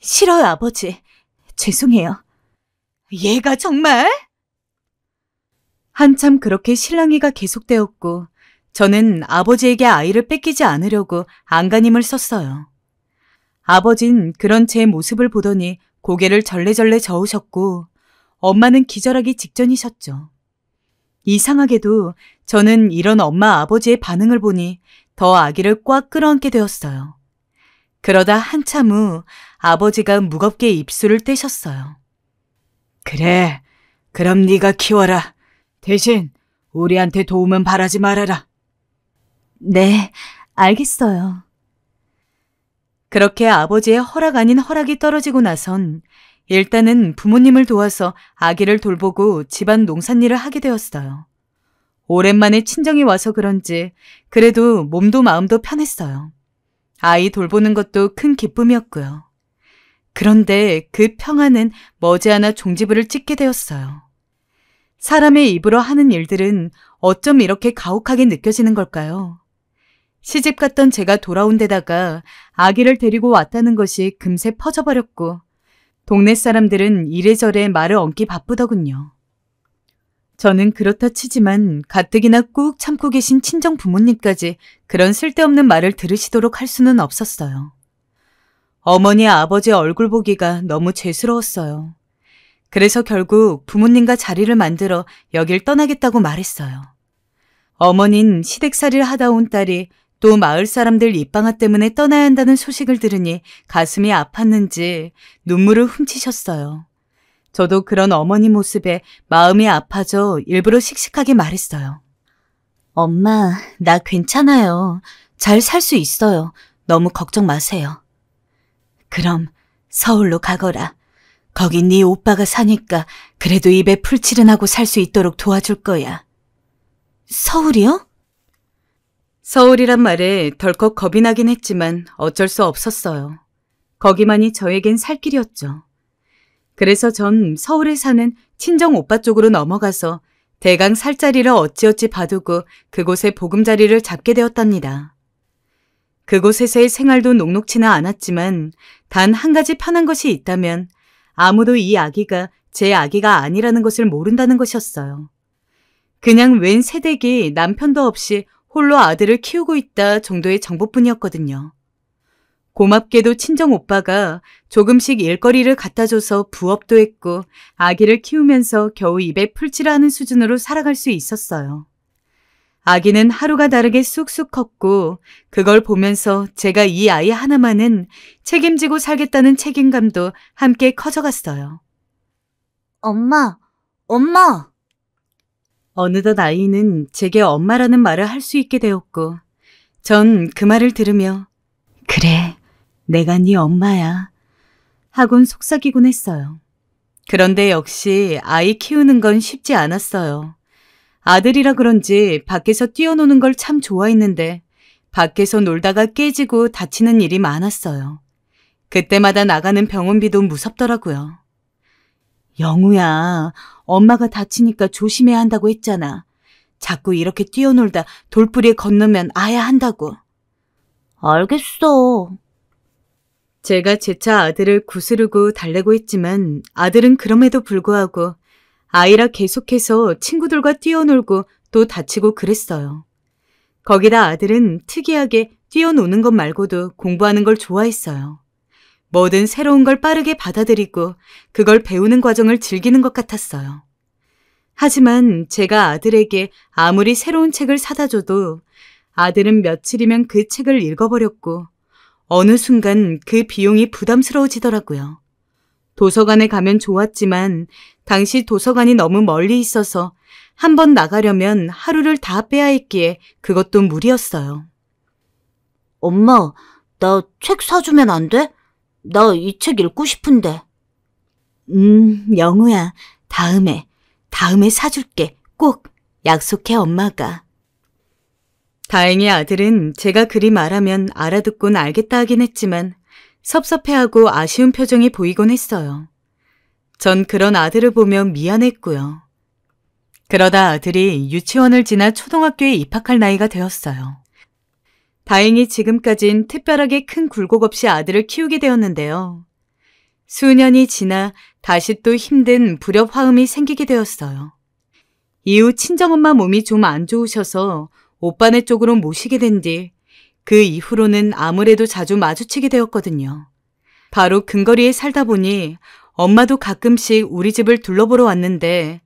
싫어요, 아버지. 죄송해요. 얘가 정말? 한참 그렇게 실랑이가 계속되었고 저는 아버지에게 아이를 뺏기지 않으려고 안간힘을 썼어요. 아버진 그런 제 모습을 보더니 고개를 절레절레 저으셨고 엄마는 기절하기 직전이셨죠. 이상하게도 저는 이런 엄마 아버지의 반응을 보니 더 아기를 꽉 끌어안게 되었어요. 그러다 한참 후 아버지가 무겁게 입술을 떼셨어요. 그래, 그럼 네가 키워라. 대신 우리한테 도움은 바라지 말아라. 네, 알겠어요. 그렇게 아버지의 허락 아닌 허락이 떨어지고 나선 일단은 부모님을 도와서 아기를 돌보고 집안 농산일을 하게 되었어요. 오랜만에 친정이 와서 그런지 그래도 몸도 마음도 편했어요. 아이 돌보는 것도 큰 기쁨이었고요. 그런데 그 평안은 머지않아 종지부를 찍게 되었어요. 사람의 입으로 하는 일들은 어쩜 이렇게 가혹하게 느껴지는 걸까요? 시집 갔던 제가 돌아온 데다가 아기를 데리고 왔다는 것이 금세 퍼져버렸고 동네 사람들은 이래저래 말을 얹기 바쁘더군요. 저는 그렇다 치지만 가뜩이나 꾹 참고 계신 친정 부모님까지 그런 쓸데없는 말을 들으시도록 할 수는 없었어요. 어머니 아버지 얼굴 보기가 너무 죄스러웠어요. 그래서 결국 부모님과 자리를 만들어 여길 떠나겠다고 말했어요. 어머닌 시댁살이를 하다 온 딸이 또 마을 사람들 입방아 때문에 떠나야 한다는 소식을 들으니 가슴이 아팠는지 눈물을 훔치셨어요. 저도 그런 어머니 모습에 마음이 아파져 일부러 씩씩하게 말했어요. 엄마, 나 괜찮아요. 잘 살 수 있어요. 너무 걱정 마세요. 그럼 서울로 가거라. 거기 네 오빠가 사니까 그래도 입에 풀칠은 하고 살 수 있도록 도와줄 거야. 서울이요? 서울이란 말에 덜컥 겁이 나긴 했지만 어쩔 수 없었어요. 거기만이 저에겐 살 길이었죠. 그래서 전 서울에 사는 친정 오빠 쪽으로 넘어가서 대강 살 자리를 어찌어찌 봐두고 그곳에 보금자리를 잡게 되었답니다. 그곳에서의 생활도 녹록지는 않았지만 단 한 가지 편한 것이 있다면 아무도 이 아기가 제 아기가 아니라는 것을 모른다는 것이었어요. 그냥 웬 새댁이 남편도 없이 홀로 아들을 키우고 있다 정도의 정보뿐이었거든요. 고맙게도 친정 오빠가 조금씩 일거리를 갖다 줘서 부업도 했고 아기를 키우면서 겨우 입에 풀칠하는 수준으로 살아갈 수 있었어요. 아기는 하루가 다르게 쑥쑥 컸고 그걸 보면서 제가 이 아이 하나만은 책임지고 살겠다는 책임감도 함께 커져갔어요. 엄마! 어느덧 아이는 제게 엄마라는 말을 할 수 있게 되었고 전 그 말을 들으며 그래, 내가 네 엄마야 하곤 속삭이곤 했어요. 그런데 역시 아이 키우는 건 쉽지 않았어요. 아들이라 그런지 밖에서 뛰어노는 걸 참 좋아했는데 밖에서 놀다가 깨지고 다치는 일이 많았어요. 그때마다 나가는 병원비도 무섭더라고요. 영우야, 엄마가 다치니까 조심해야 한다고 했잖아. 자꾸 이렇게 뛰어놀다 돌부리에 건너면 아야 한다고. 알겠어. 제가 재차 아들을 구스르고 달래고 했지만 아들은 그럼에도 불구하고 아이라 계속해서 친구들과 뛰어놀고 또 다치고 그랬어요. 거기다 아들은 특이하게 뛰어노는 것 말고도 공부하는 걸 좋아했어요. 뭐든 새로운 걸 빠르게 받아들이고 그걸 배우는 과정을 즐기는 것 같았어요. 하지만 제가 아들에게 아무리 새로운 책을 사다 줘도 아들은 며칠이면 그 책을 읽어버렸고 어느 순간 그 비용이 부담스러워지더라고요. 도서관에 가면 좋았지만 당시 도서관이 너무 멀리 있어서 한 번 나가려면 하루를 다 빼야 했기에 그것도 무리였어요. 엄마, 나 책 사주면 안 돼? 나 이 책 읽고 싶은데. 영우야, 다음에 사줄게. 꼭 약속해, 엄마가. 다행히 아들은 제가 그리 말하면 알아듣곤 알겠다 하긴 했지만 섭섭해하고 아쉬운 표정이 보이곤 했어요. 전 그런 아들을 보며 미안했고요. 그러다 아들이 유치원을 지나 초등학교에 입학할 나이가 되었어요. 다행히 지금까진 특별하게 큰 굴곡 없이 아들을 키우게 되었는데요. 수년이 지나 다시 또 힘든 불협화음이 생기게 되었어요. 이후 친정엄마 몸이 좀 안 좋으셔서 오빠네 쪽으로 모시게 된 뒤 그 이후로는 아무래도 자주 마주치게 되었거든요. 바로 근거리에 살다 보니 엄마도 가끔씩 우리 집을 둘러보러 왔는데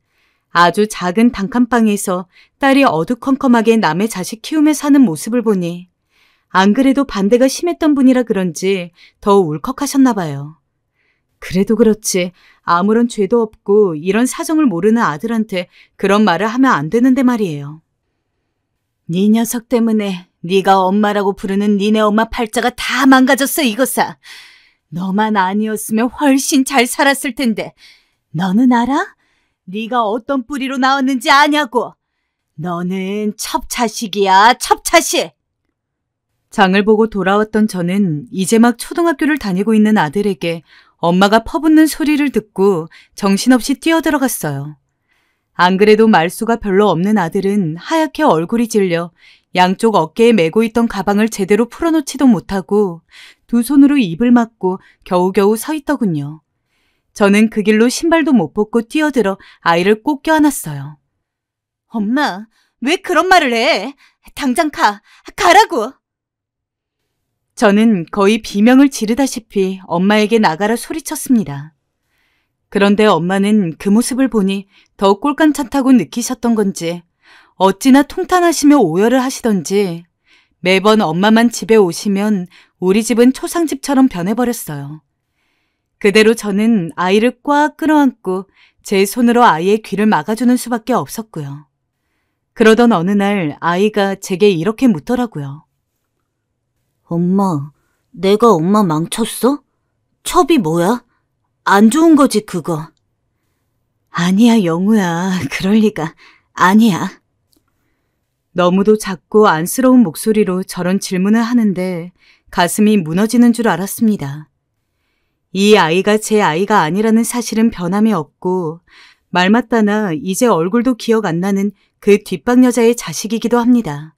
아주 작은 단칸방에서 딸이 어두컴컴하게 남의 자식 키우며 사는 모습을 보니 안 그래도 반대가 심했던 분이라 그런지 더 울컥하셨나 봐요. 그래도 그렇지 아무런 죄도 없고 이런 사정을 모르는 아들한테 그런 말을 하면 안 되는데 말이에요. 네 녀석 때문에 네가 엄마라고 부르는 니네 엄마 팔자가 다 망가졌어 이거사. 너만 아니었으면 훨씬 잘 살았을 텐데. 너는 알아? 네가 어떤 뿌리로 나왔는지 아냐고. 너는 첩자식이야, 첩자식. 장을 보고 돌아왔던 저는 이제 막 초등학교를 다니고 있는 아들에게 엄마가 퍼붓는 소리를 듣고 정신없이 뛰어들어갔어요. 안 그래도 말수가 별로 없는 아들은 하얗게 얼굴이 질려 양쪽 어깨에 메고 있던 가방을 제대로 풀어놓지도 못하고 두 손으로 입을 막고 겨우겨우 서 있더군요. 저는 그 길로 신발도 못 벗고 뛰어들어 아이를 꼭 껴안았어요. 엄마, 왜 그런 말을 해? 당장 가라고. 저는 거의 비명을 지르다시피 엄마에게 나가라 소리쳤습니다. 그런데 엄마는 그 모습을 보니 더 꼴깜찼다고 느끼셨던 건지 어찌나 통탄하시며 오열을 하시던지 매번 엄마만 집에 오시면 우리 집은 초상집처럼 변해버렸어요. 그대로 저는 아이를 꽉 끌어안고 제 손으로 아이의 귀를 막아주는 수밖에 없었고요. 그러던 어느 날 아이가 제게 이렇게 묻더라고요. 엄마, 내가 엄마 망쳤어? 첩이 뭐야? 안 좋은 거지, 그거. 아니야, 영우야. 그럴 리가. 아니야. 너무도 작고 안쓰러운 목소리로 저런 질문을 하는데 가슴이 무너지는 줄 알았습니다. 이 아이가 제 아이가 아니라는 사실은 변함이 없고 말 맞다나 이제 얼굴도 기억 안 나는 그 뒷방 여자의 자식이기도 합니다.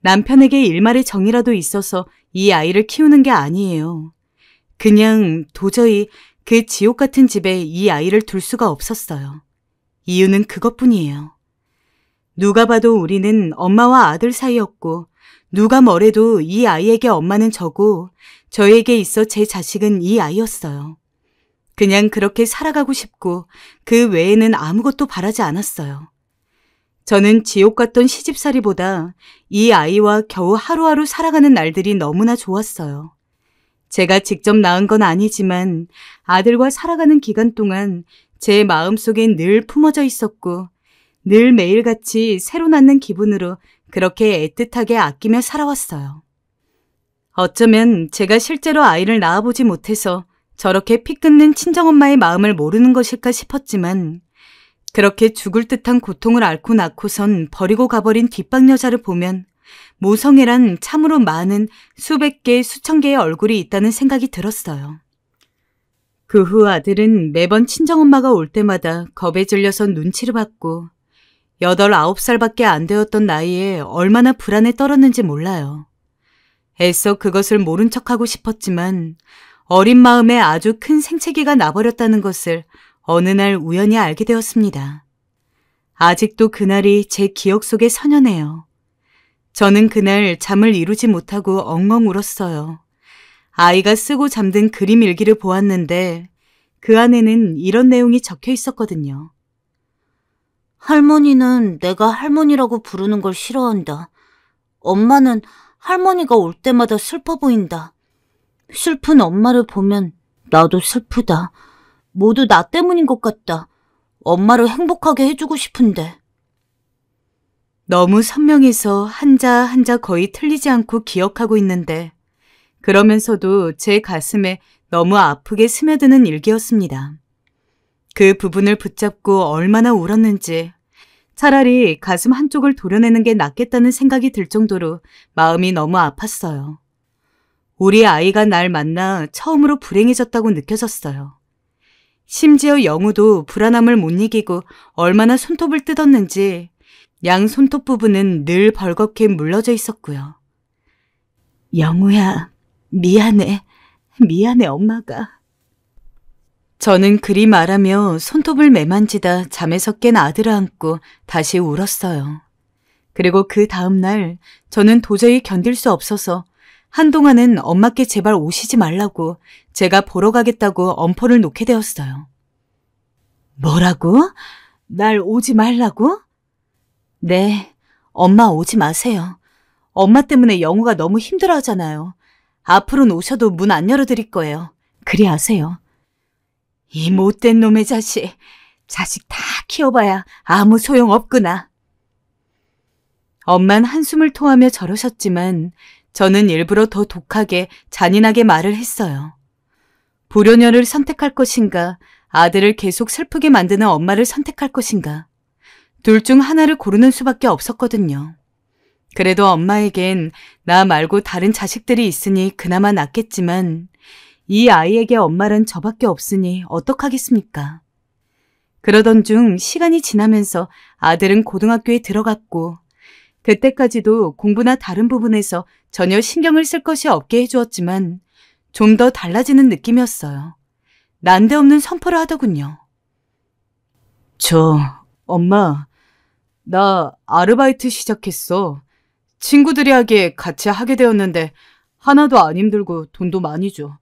남편에게 일말의 정이라도 있어서 이 아이를 키우는 게 아니에요. 그냥 도저히 그 지옥 같은 집에 이 아이를 둘 수가 없었어요. 이유는 그것뿐이에요. 누가 봐도 우리는 엄마와 아들 사이였고 누가 뭐래도 이 아이에게 엄마는 저고 저에게 있어 제 자식은 이 아이였어요. 그냥 그렇게 살아가고 싶고 그 외에는 아무것도 바라지 않았어요. 저는 지옥 같던 시집살이보다 이 아이와 겨우 하루하루 살아가는 날들이 너무나 좋았어요. 제가 직접 낳은 건 아니지만 아들과 살아가는 기간 동안 제 마음속엔 늘 품어져 있었고 늘 매일같이 새로 낳는 기분으로 그렇게 애틋하게 아끼며 살아왔어요. 어쩌면 제가 실제로 아이를 낳아보지 못해서 저렇게 피 끊는 친정엄마의 마음을 모르는 것일까 싶었지만 그렇게 죽을 듯한 고통을 앓고 낳고선 버리고 가버린 뒷방 여자를 보면 모성애란 참으로 많은 수백 개, 수천 개의 얼굴이 있다는 생각이 들었어요. 그 후 아들은 매번 친정엄마가 올 때마다 겁에 질려서 눈치를 받고 8, 9살밖에 안 되었던 나이에 얼마나 불안에 떨었는지 몰라요. 애써 그것을 모른 척하고 싶었지만 어린 마음에 아주 큰 생채기가 나버렸다는 것을 어느 날 우연히 알게 되었습니다. 아직도 그날이 제 기억 속에 선연해요. 저는 그날 잠을 이루지 못하고 엉엉 울었어요. 아이가 쓰고 잠든 그림 일기를 보았는데 그 안에는 이런 내용이 적혀 있었거든요. 할머니는 내가 할머니라고 부르는 걸 싫어한다. 엄마는 할머니가 올 때마다 슬퍼 보인다. 슬픈 엄마를 보면 나도 슬프다. 모두 나 때문인 것 같다. 엄마를 행복하게 해주고 싶은데. 너무 선명해서 한자 한자 거의 틀리지 않고 기억하고 있는데 그러면서도 제 가슴에 너무 아프게 스며드는 일기였습니다. 그 부분을 붙잡고 얼마나 울었는지 차라리 가슴 한쪽을 도려내는 게 낫겠다는 생각이 들 정도로 마음이 너무 아팠어요. 우리 아이가 날 만나 처음으로 불행해졌다고 느껴졌어요. 심지어 영우도 불안함을 못 이기고 얼마나 손톱을 뜯었는지 양 손톱 부분은 늘 벌겋게 물러져 있었고요. 영우야, 미안해. 미안해, 엄마가. 저는 그리 말하며 손톱을 매만지다 잠에서 깬 아들을 안고 다시 울었어요. 그리고 그 다음 날 저는 도저히 견딜 수 없어서 한동안은 엄마께 제발 오시지 말라고 제가 보러 가겠다고 엄포를 놓게 되었어요. 뭐라고? 날 오지 말라고? 네, 엄마 오지 마세요. 엄마 때문에 영우가 너무 힘들어하잖아요. 앞으로는 오셔도 문 안 열어드릴 거예요. 그리 하세요. 이 못된 놈의 자식. 자식 다 키워봐야 아무 소용 없구나. 엄만 한숨을 토하며 저러셨지만 저는 일부러 더 독하게 잔인하게 말을 했어요. 불효녀를 선택할 것인가, 아들을 계속 슬프게 만드는 엄마를 선택할 것인가. 둘 중 하나를 고르는 수밖에 없었거든요. 그래도 엄마에겐 나 말고 다른 자식들이 있으니 그나마 낫겠지만 이 아이에게 엄마란 저밖에 없으니 어떡하겠습니까? 그러던 중 시간이 지나면서 아들은 고등학교에 들어갔고 그때까지도 공부나 다른 부분에서 전혀 신경을 쓸 것이 없게 해주었지만 좀 더 달라지는 느낌이었어요. 난데없는 선포를 하더군요. 엄마, 나 아르바이트 시작했어. 친구들이 하기에 같이 하게 되었는데 하나도 안 힘들고 돈도 많이 줘.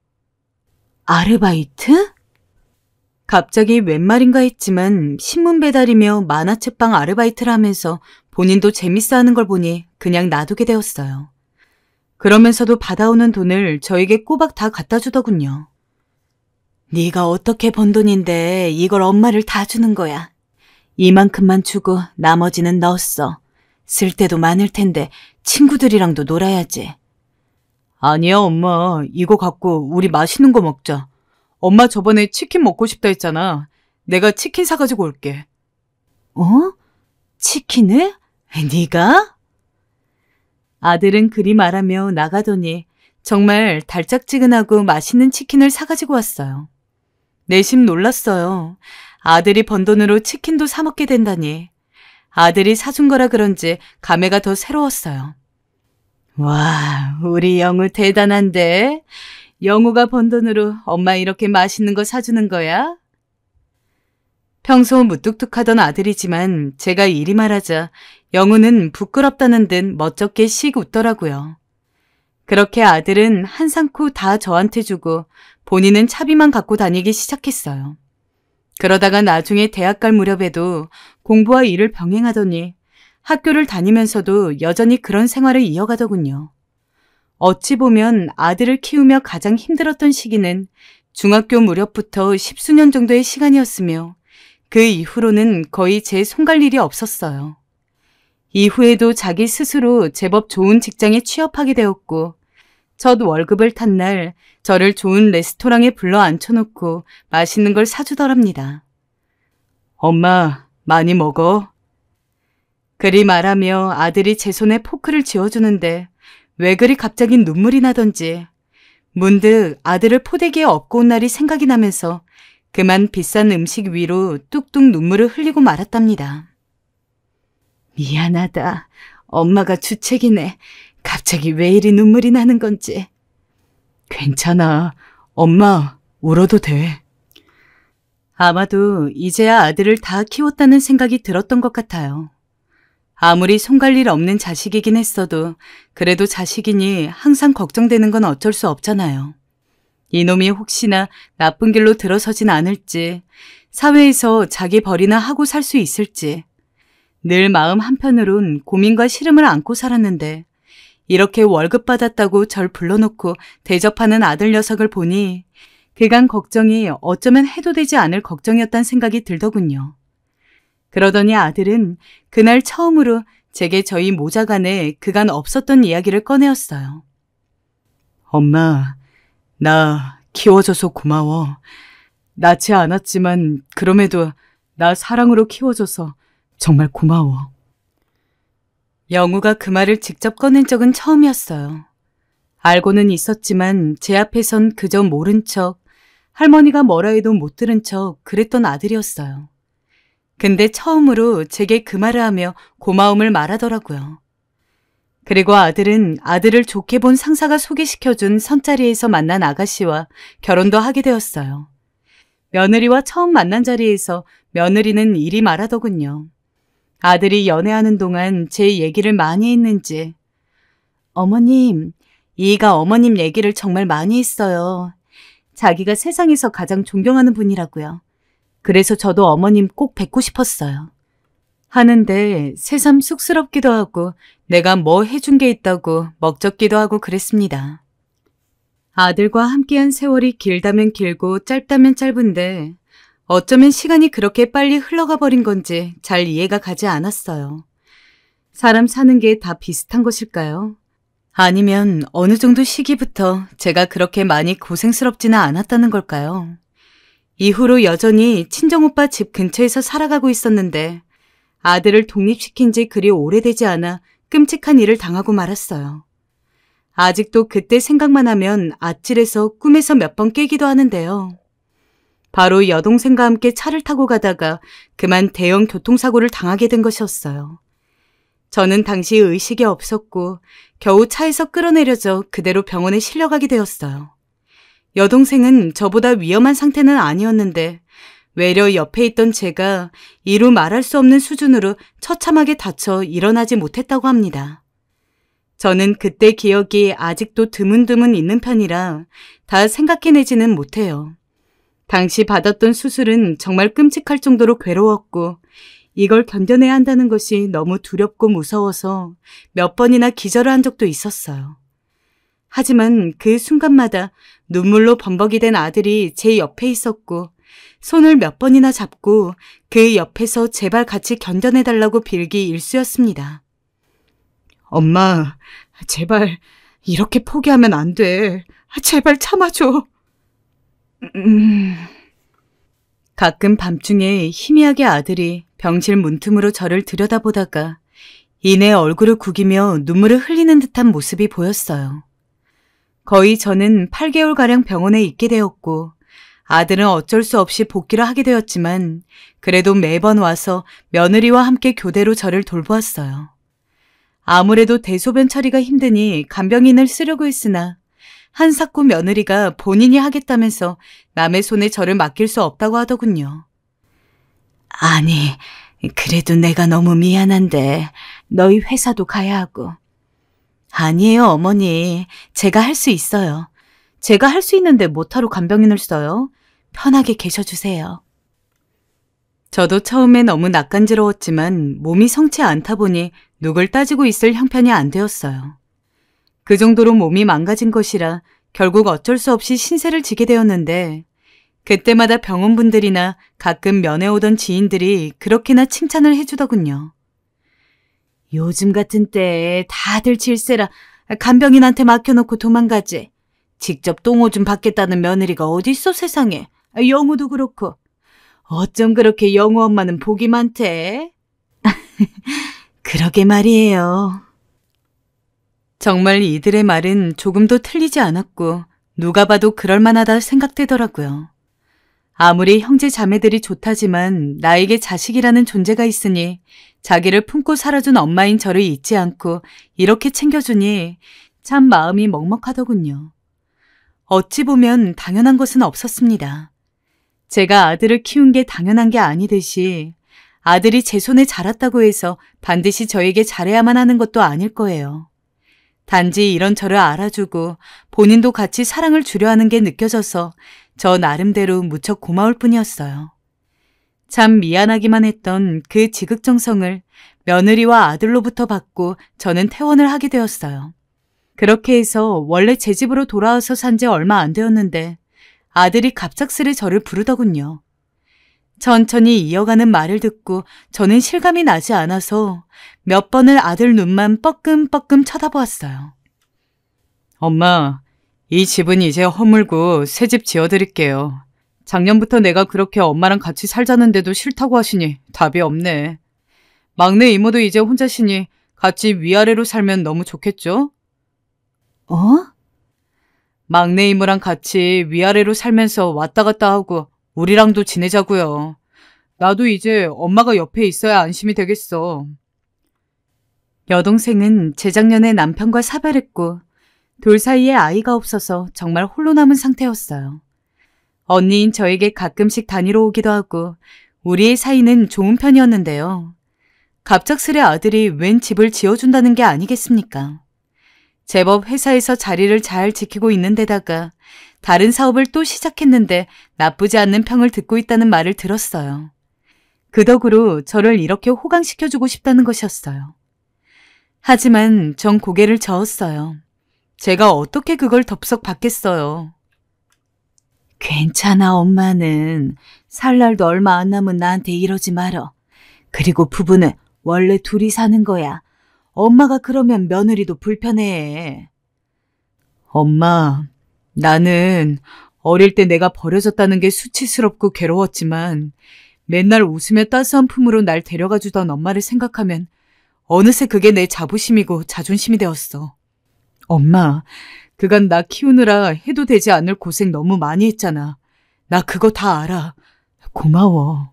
아르바이트? 갑자기 웬 말인가 했지만 신문 배달이며 만화책방 아르바이트를 하면서 본인도 재밌어하는 걸 보니 그냥 놔두게 되었어요. 그러면서도 받아오는 돈을 저에게 꼬박 다 갖다 주더군요. 네가 어떻게 번 돈인데 이걸 엄마를 다 주는 거야. 이만큼만 주고 나머지는 너 써. 쓸 때도 많을 텐데 친구들이랑도 놀아야지. 아니야 엄마, 이거 갖고 우리 맛있는 거 먹자. 엄마 저번에 치킨 먹고 싶다 했잖아. 내가 치킨 사가지고 올게. 치킨을? 네가? 아들은 그리 말하며 나가더니 정말 달짝지근하고 맛있는 치킨을 사가지고 왔어요. 내심 놀랐어요. 아들이 번 돈으로 치킨도 사 먹게 된다니. 아들이 사준 거라 그런지 감회가 더 새로웠어요. 와, 우리 영우 대단한데? 영우가 번 돈으로 엄마 이렇게 맛있는 거 사주는 거야? 평소 무뚝뚝하던 아들이지만 제가 이리 말하자 영우는 부끄럽다는 듯 멋쩍게 씩 웃더라고요. 그렇게 아들은 한상코 다 저한테 주고 본인은 차비만 갖고 다니기 시작했어요. 그러다가 나중에 대학 갈 무렵에도 공부와 일을 병행하더니 학교를 다니면서도 여전히 그런 생활을 이어가더군요. 어찌 보면 아들을 키우며 가장 힘들었던 시기는 중학교 무렵부터 10수년 정도의 시간이었으며 그 이후로는 거의 제 손 갈 일이 없었어요. 이후에도 자기 스스로 제법 좋은 직장에 취업하게 되었고 첫 월급을 탄 날 저를 좋은 레스토랑에 불러 앉혀놓고 맛있는 걸 사주더랍니다. 엄마, 많이 먹어. 그리 말하며 아들이 제 손에 포크를 쥐어주는데 왜 그리 갑자기 눈물이 나던지 문득 아들을 포대기에 업고 온 날이 생각이 나면서 그만 비싼 음식 위로 뚝뚝 눈물을 흘리고 말았답니다. 미안하다. 엄마가 주책이네. 갑자기 왜 이리 눈물이 나는 건지. 괜찮아. 엄마, 울어도 돼. 아마도 이제야 아들을 다 키웠다는 생각이 들었던 것 같아요. 아무리 손 갈 일 없는 자식이긴 했어도 그래도 자식이니 항상 걱정되는 건 어쩔 수 없잖아요. 이놈이 혹시나 나쁜 길로 들어서진 않을지, 사회에서 자기 벌이나 하고 살 수 있을지 늘 마음 한편으론 고민과 시름을 안고 살았는데 이렇게 월급 받았다고 절 불러놓고 대접하는 아들 녀석을 보니 그간 걱정이 어쩌면 해도 되지 않을 걱정이었단 생각이 들더군요. 그러더니 아들은 그날 처음으로 제게 저희 모자간에 그간 없었던 이야기를 꺼내었어요. 엄마, 나 키워줘서 고마워. 낳지 않았지만 그럼에도 나 사랑으로 키워줘서 정말 고마워. 영우가 그 말을 직접 꺼낸 적은 처음이었어요. 알고는 있었지만 제 앞에선 그저 모른 척, 할머니가 뭐라 해도 못 들은 척 그랬던 아들이었어요. 근데 처음으로 제게 그 말을 하며 고마움을 말하더라고요. 그리고 아들은 아들을 좋게 본 상사가 소개시켜준 선자리에서 만난 아가씨와 결혼도 하게 되었어요. 며느리와 처음 만난 자리에서 며느리는 이리 말하더군요. 아들이 연애하는 동안 제 얘기를 많이 했는지. 어머님, 이가 어머님 얘기를 정말 많이 했어요. 자기가 세상에서 가장 존경하는 분이라고요. 그래서 저도 어머님 꼭 뵙고 싶었어요. 하는데 새삼 쑥스럽기도 하고 내가 뭐 해준 게 있다고 먹적기도 하고 그랬습니다. 아들과 함께한 세월이 길다면 길고 짧다면 짧은데 어쩌면 시간이 그렇게 빨리 흘러가 버린 건지 잘 이해가 가지 않았어요. 사람 사는 게 다 비슷한 것일까요? 아니면 어느 정도 시기부터 제가 그렇게 많이 고생스럽지는 않았다는 걸까요? 이후로 여전히 친정오빠 집 근처에서 살아가고 있었는데 아들을 독립시킨 지 그리 오래되지 않아 끔찍한 일을 당하고 말았어요. 아직도 그때 생각만 하면 아찔해서 꿈에서 몇 번 깨기도 하는데요. 바로 여동생과 함께 차를 타고 가다가 그만 대형 교통사고를 당하게 된 것이었어요. 저는 당시 의식이 없었고 겨우 차에서 끌어내려져 그대로 병원에 실려가게 되었어요. 여동생은 저보다 위험한 상태는 아니었는데 외려 옆에 있던 제가 이루 말할 수 없는 수준으로 처참하게 다쳐 일어나지 못했다고 합니다. 저는 그때 기억이 아직도 드문드문 있는 편이라 다 생각해내지는 못해요. 당시 받았던 수술은 정말 끔찍할 정도로 괴로웠고 이걸 견뎌내야 한다는 것이 너무 두렵고 무서워서 몇 번이나 기절을 한 적도 있었어요. 하지만 그 순간마다 눈물로 범벅이 된 아들이 제 옆에 있었고 손을 몇 번이나 잡고 그 옆에서 제발 같이 견뎌내달라고 빌기 일쑤였습니다. 엄마, 제발 이렇게 포기하면 안 돼. 제발 참아줘. 가끔 밤중에 희미하게 아들이 병실 문틈으로 저를 들여다보다가 이내 얼굴을 구기며 눈물을 흘리는 듯한 모습이 보였어요. 거의 저는 8개월가량 병원에 있게 되었고 아들은 어쩔 수 없이 복귀를 하게 되었지만 그래도 매번 와서 며느리와 함께 교대로 저를 돌보았어요. 아무래도 대소변 처리가 힘드니 간병인을 쓰려고 했으나 한사코 며느리가 본인이 하겠다면서 남의 손에 저를 맡길 수 없다고 하더군요. 아니, 그래도 내가 너무 미안한데 너희 회사도 가야 하고. 아니에요, 어머니. 제가 할 수 있어요. 제가 할 수 있는데 못하러 간병인을 써요? 편하게 계셔주세요. 저도 처음에 너무 낯간지러웠지만 몸이 성치 않다 보니 누굴 따지고 있을 형편이 안 되었어요. 그 정도로 몸이 망가진 것이라 결국 어쩔 수 없이 신세를 지게 되었는데 그때마다 병원분들이나 가끔 면회 오던 지인들이 그렇게나 칭찬을 해주더군요. 요즘 같은 때에 다들 질세라 간병인한테 맡겨놓고 도망가지. 직접 똥오줌 받겠다는 며느리가 어딨어 세상에. 영우도 그렇고. 어쩜 그렇게 영우 엄마는 복이 많대? 그러게 말이에요. 정말 이들의 말은 조금도 틀리지 않았고 누가 봐도 그럴만하다 생각되더라고요. 아무리 형제 자매들이 좋다지만 나에게 자식이라는 존재가 있으니 자기를 품고 살아준 엄마인 저를 잊지 않고 이렇게 챙겨주니 참 마음이 먹먹하더군요. 어찌 보면 당연한 것은 없었습니다. 제가 아들을 키운 게 당연한 게 아니듯이 아들이 제 손에 자랐다고 해서 반드시 저에게 잘해야만 하는 것도 아닐 거예요. 단지 이런 저를 알아주고 본인도 같이 사랑을 주려 하는 게 느껴져서 저 나름대로 무척 고마울 뿐이었어요. 참 미안하기만 했던 그 지극정성을 며느리와 아들로부터 받고 저는 퇴원을 하게 되었어요. 그렇게 해서 원래 제 집으로 돌아와서 산 지 얼마 안 되었는데 아들이 갑작스레 저를 부르더군요. 천천히 이어가는 말을 듣고 저는 실감이 나지 않아서 몇 번을 아들 눈만 뻐끔뻐끔 쳐다보았어요. 엄마, 이 집은 이제 허물고 새 집 지어드릴게요. 작년부터 내가 그렇게 엄마랑 같이 살자는데도 싫다고 하시니 답이 없네. 막내 이모도 이제 혼자시니 같이 위아래로 살면 너무 좋겠죠? 어? 막내 이모랑 같이 위아래로 살면서 왔다 갔다 하고 우리랑도 지내자고요. 나도 이제 엄마가 옆에 있어야 안심이 되겠어. 여동생은 재작년에 남편과 사별했고 둘 사이에 아이가 없어서 정말 홀로 남은 상태였어요. 언니인 저에게 가끔씩 다니러 오기도 하고 우리의 사이는 좋은 편이었는데요. 갑작스레 아들이 웬 집을 지어준다는 게 아니겠습니까? 제법 회사에서 자리를 잘 지키고 있는 데다가 다른 사업을 또 시작했는데 나쁘지 않는 평을 듣고 있다는 말을 들었어요. 그 덕으로 저를 이렇게 호강시켜주고 싶다는 것이었어요. 하지만 전 고개를 저었어요. 제가 어떻게 그걸 덥석 받겠어요. 괜찮아, 엄마는. 살 날도 얼마 안 남은 나한테 이러지 말어. 그리고 부부는 원래 둘이 사는 거야. 엄마가 그러면 며느리도 불편해해. 엄마, 나는 어릴 때 내가 버려졌다는 게 수치스럽고 괴로웠지만 맨날 웃으며 따스한 품으로 날 데려가 주던 엄마를 생각하면 어느새 그게 내 자부심이고 자존심이 되었어. 엄마, 그간 나 키우느라 해도 되지 않을 고생 너무 많이 했잖아. 나 그거 다 알아. 고마워.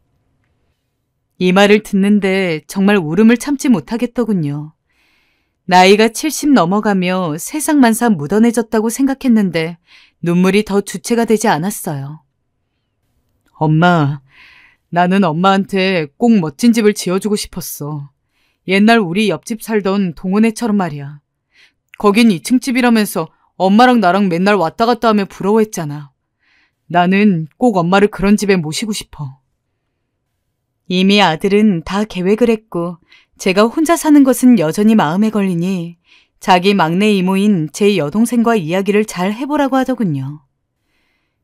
이 말을 듣는데 정말 울음을 참지 못하겠더군요. 나이가 70 넘어가며 세상만사 묻어내졌다고 생각했는데 눈물이 더 주체가 되지 않았어요. 엄마, 나는 엄마한테 꼭 멋진 집을 지어주고 싶었어. 옛날 우리 옆집 살던 동원애처럼 말이야. 거긴 2층 집이라면서 엄마랑 나랑 맨날 왔다 갔다 하며 부러워했잖아. 나는 꼭 엄마를 그런 집에 모시고 싶어. 이미 아들은 다 계획을 했고 제가 혼자 사는 것은 여전히 마음에 걸리니 자기 막내 이모인 제 여동생과 이야기를 잘 해보라고 하더군요.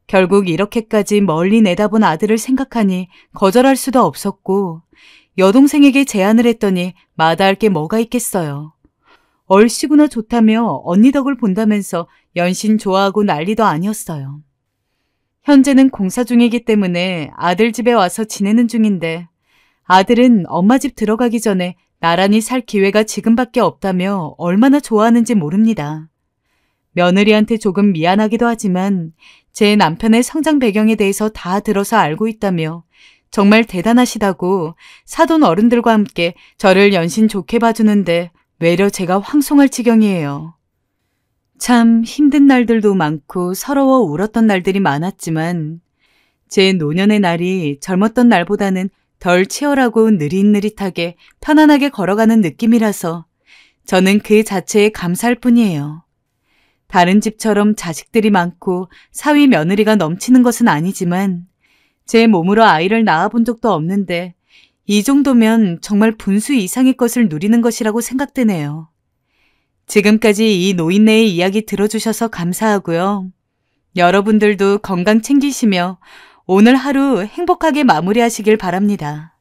결국 이렇게까지 멀리 내다본 아들을 생각하니 거절할 수도 없었고 여동생에게 제안을 했더니 마다할 게 뭐가 있겠어요. 얼씨구나 좋다며 언니 덕을 본다면서 연신 좋아하고 난리도 아니었어요. 현재는 공사 중이기 때문에 아들 집에 와서 지내는 중인데 아들은 엄마 집 들어가기 전에 나란히 살 기회가 지금밖에 없다며 얼마나 좋아하는지 모릅니다. 며느리한테 조금 미안하기도 하지만 제 남편의 성장 배경에 대해서 다 들어서 알고 있다며 정말 대단하시다고 사돈 어른들과 함께 저를 연신 좋게 봐주는데 외려 제가 황송할 지경이에요. 참 힘든 날들도 많고 서러워 울었던 날들이 많았지만 제 노년의 날이 젊었던 날보다는 덜 치열하고 느릿느릿하게 편안하게 걸어가는 느낌이라서 저는 그 자체에 감사할 뿐이에요. 다른 집처럼 자식들이 많고 사위 며느리가 넘치는 것은 아니지만 제 몸으로 아이를 낳아본 적도 없는데 이 정도면 정말 분수 이상의 것을 누리는 것이라고 생각되네요. 지금까지 이 노인네의 이야기 들어주셔서 감사하고요. 여러분들도 건강 챙기시며 오늘 하루 행복하게 마무리하시길 바랍니다.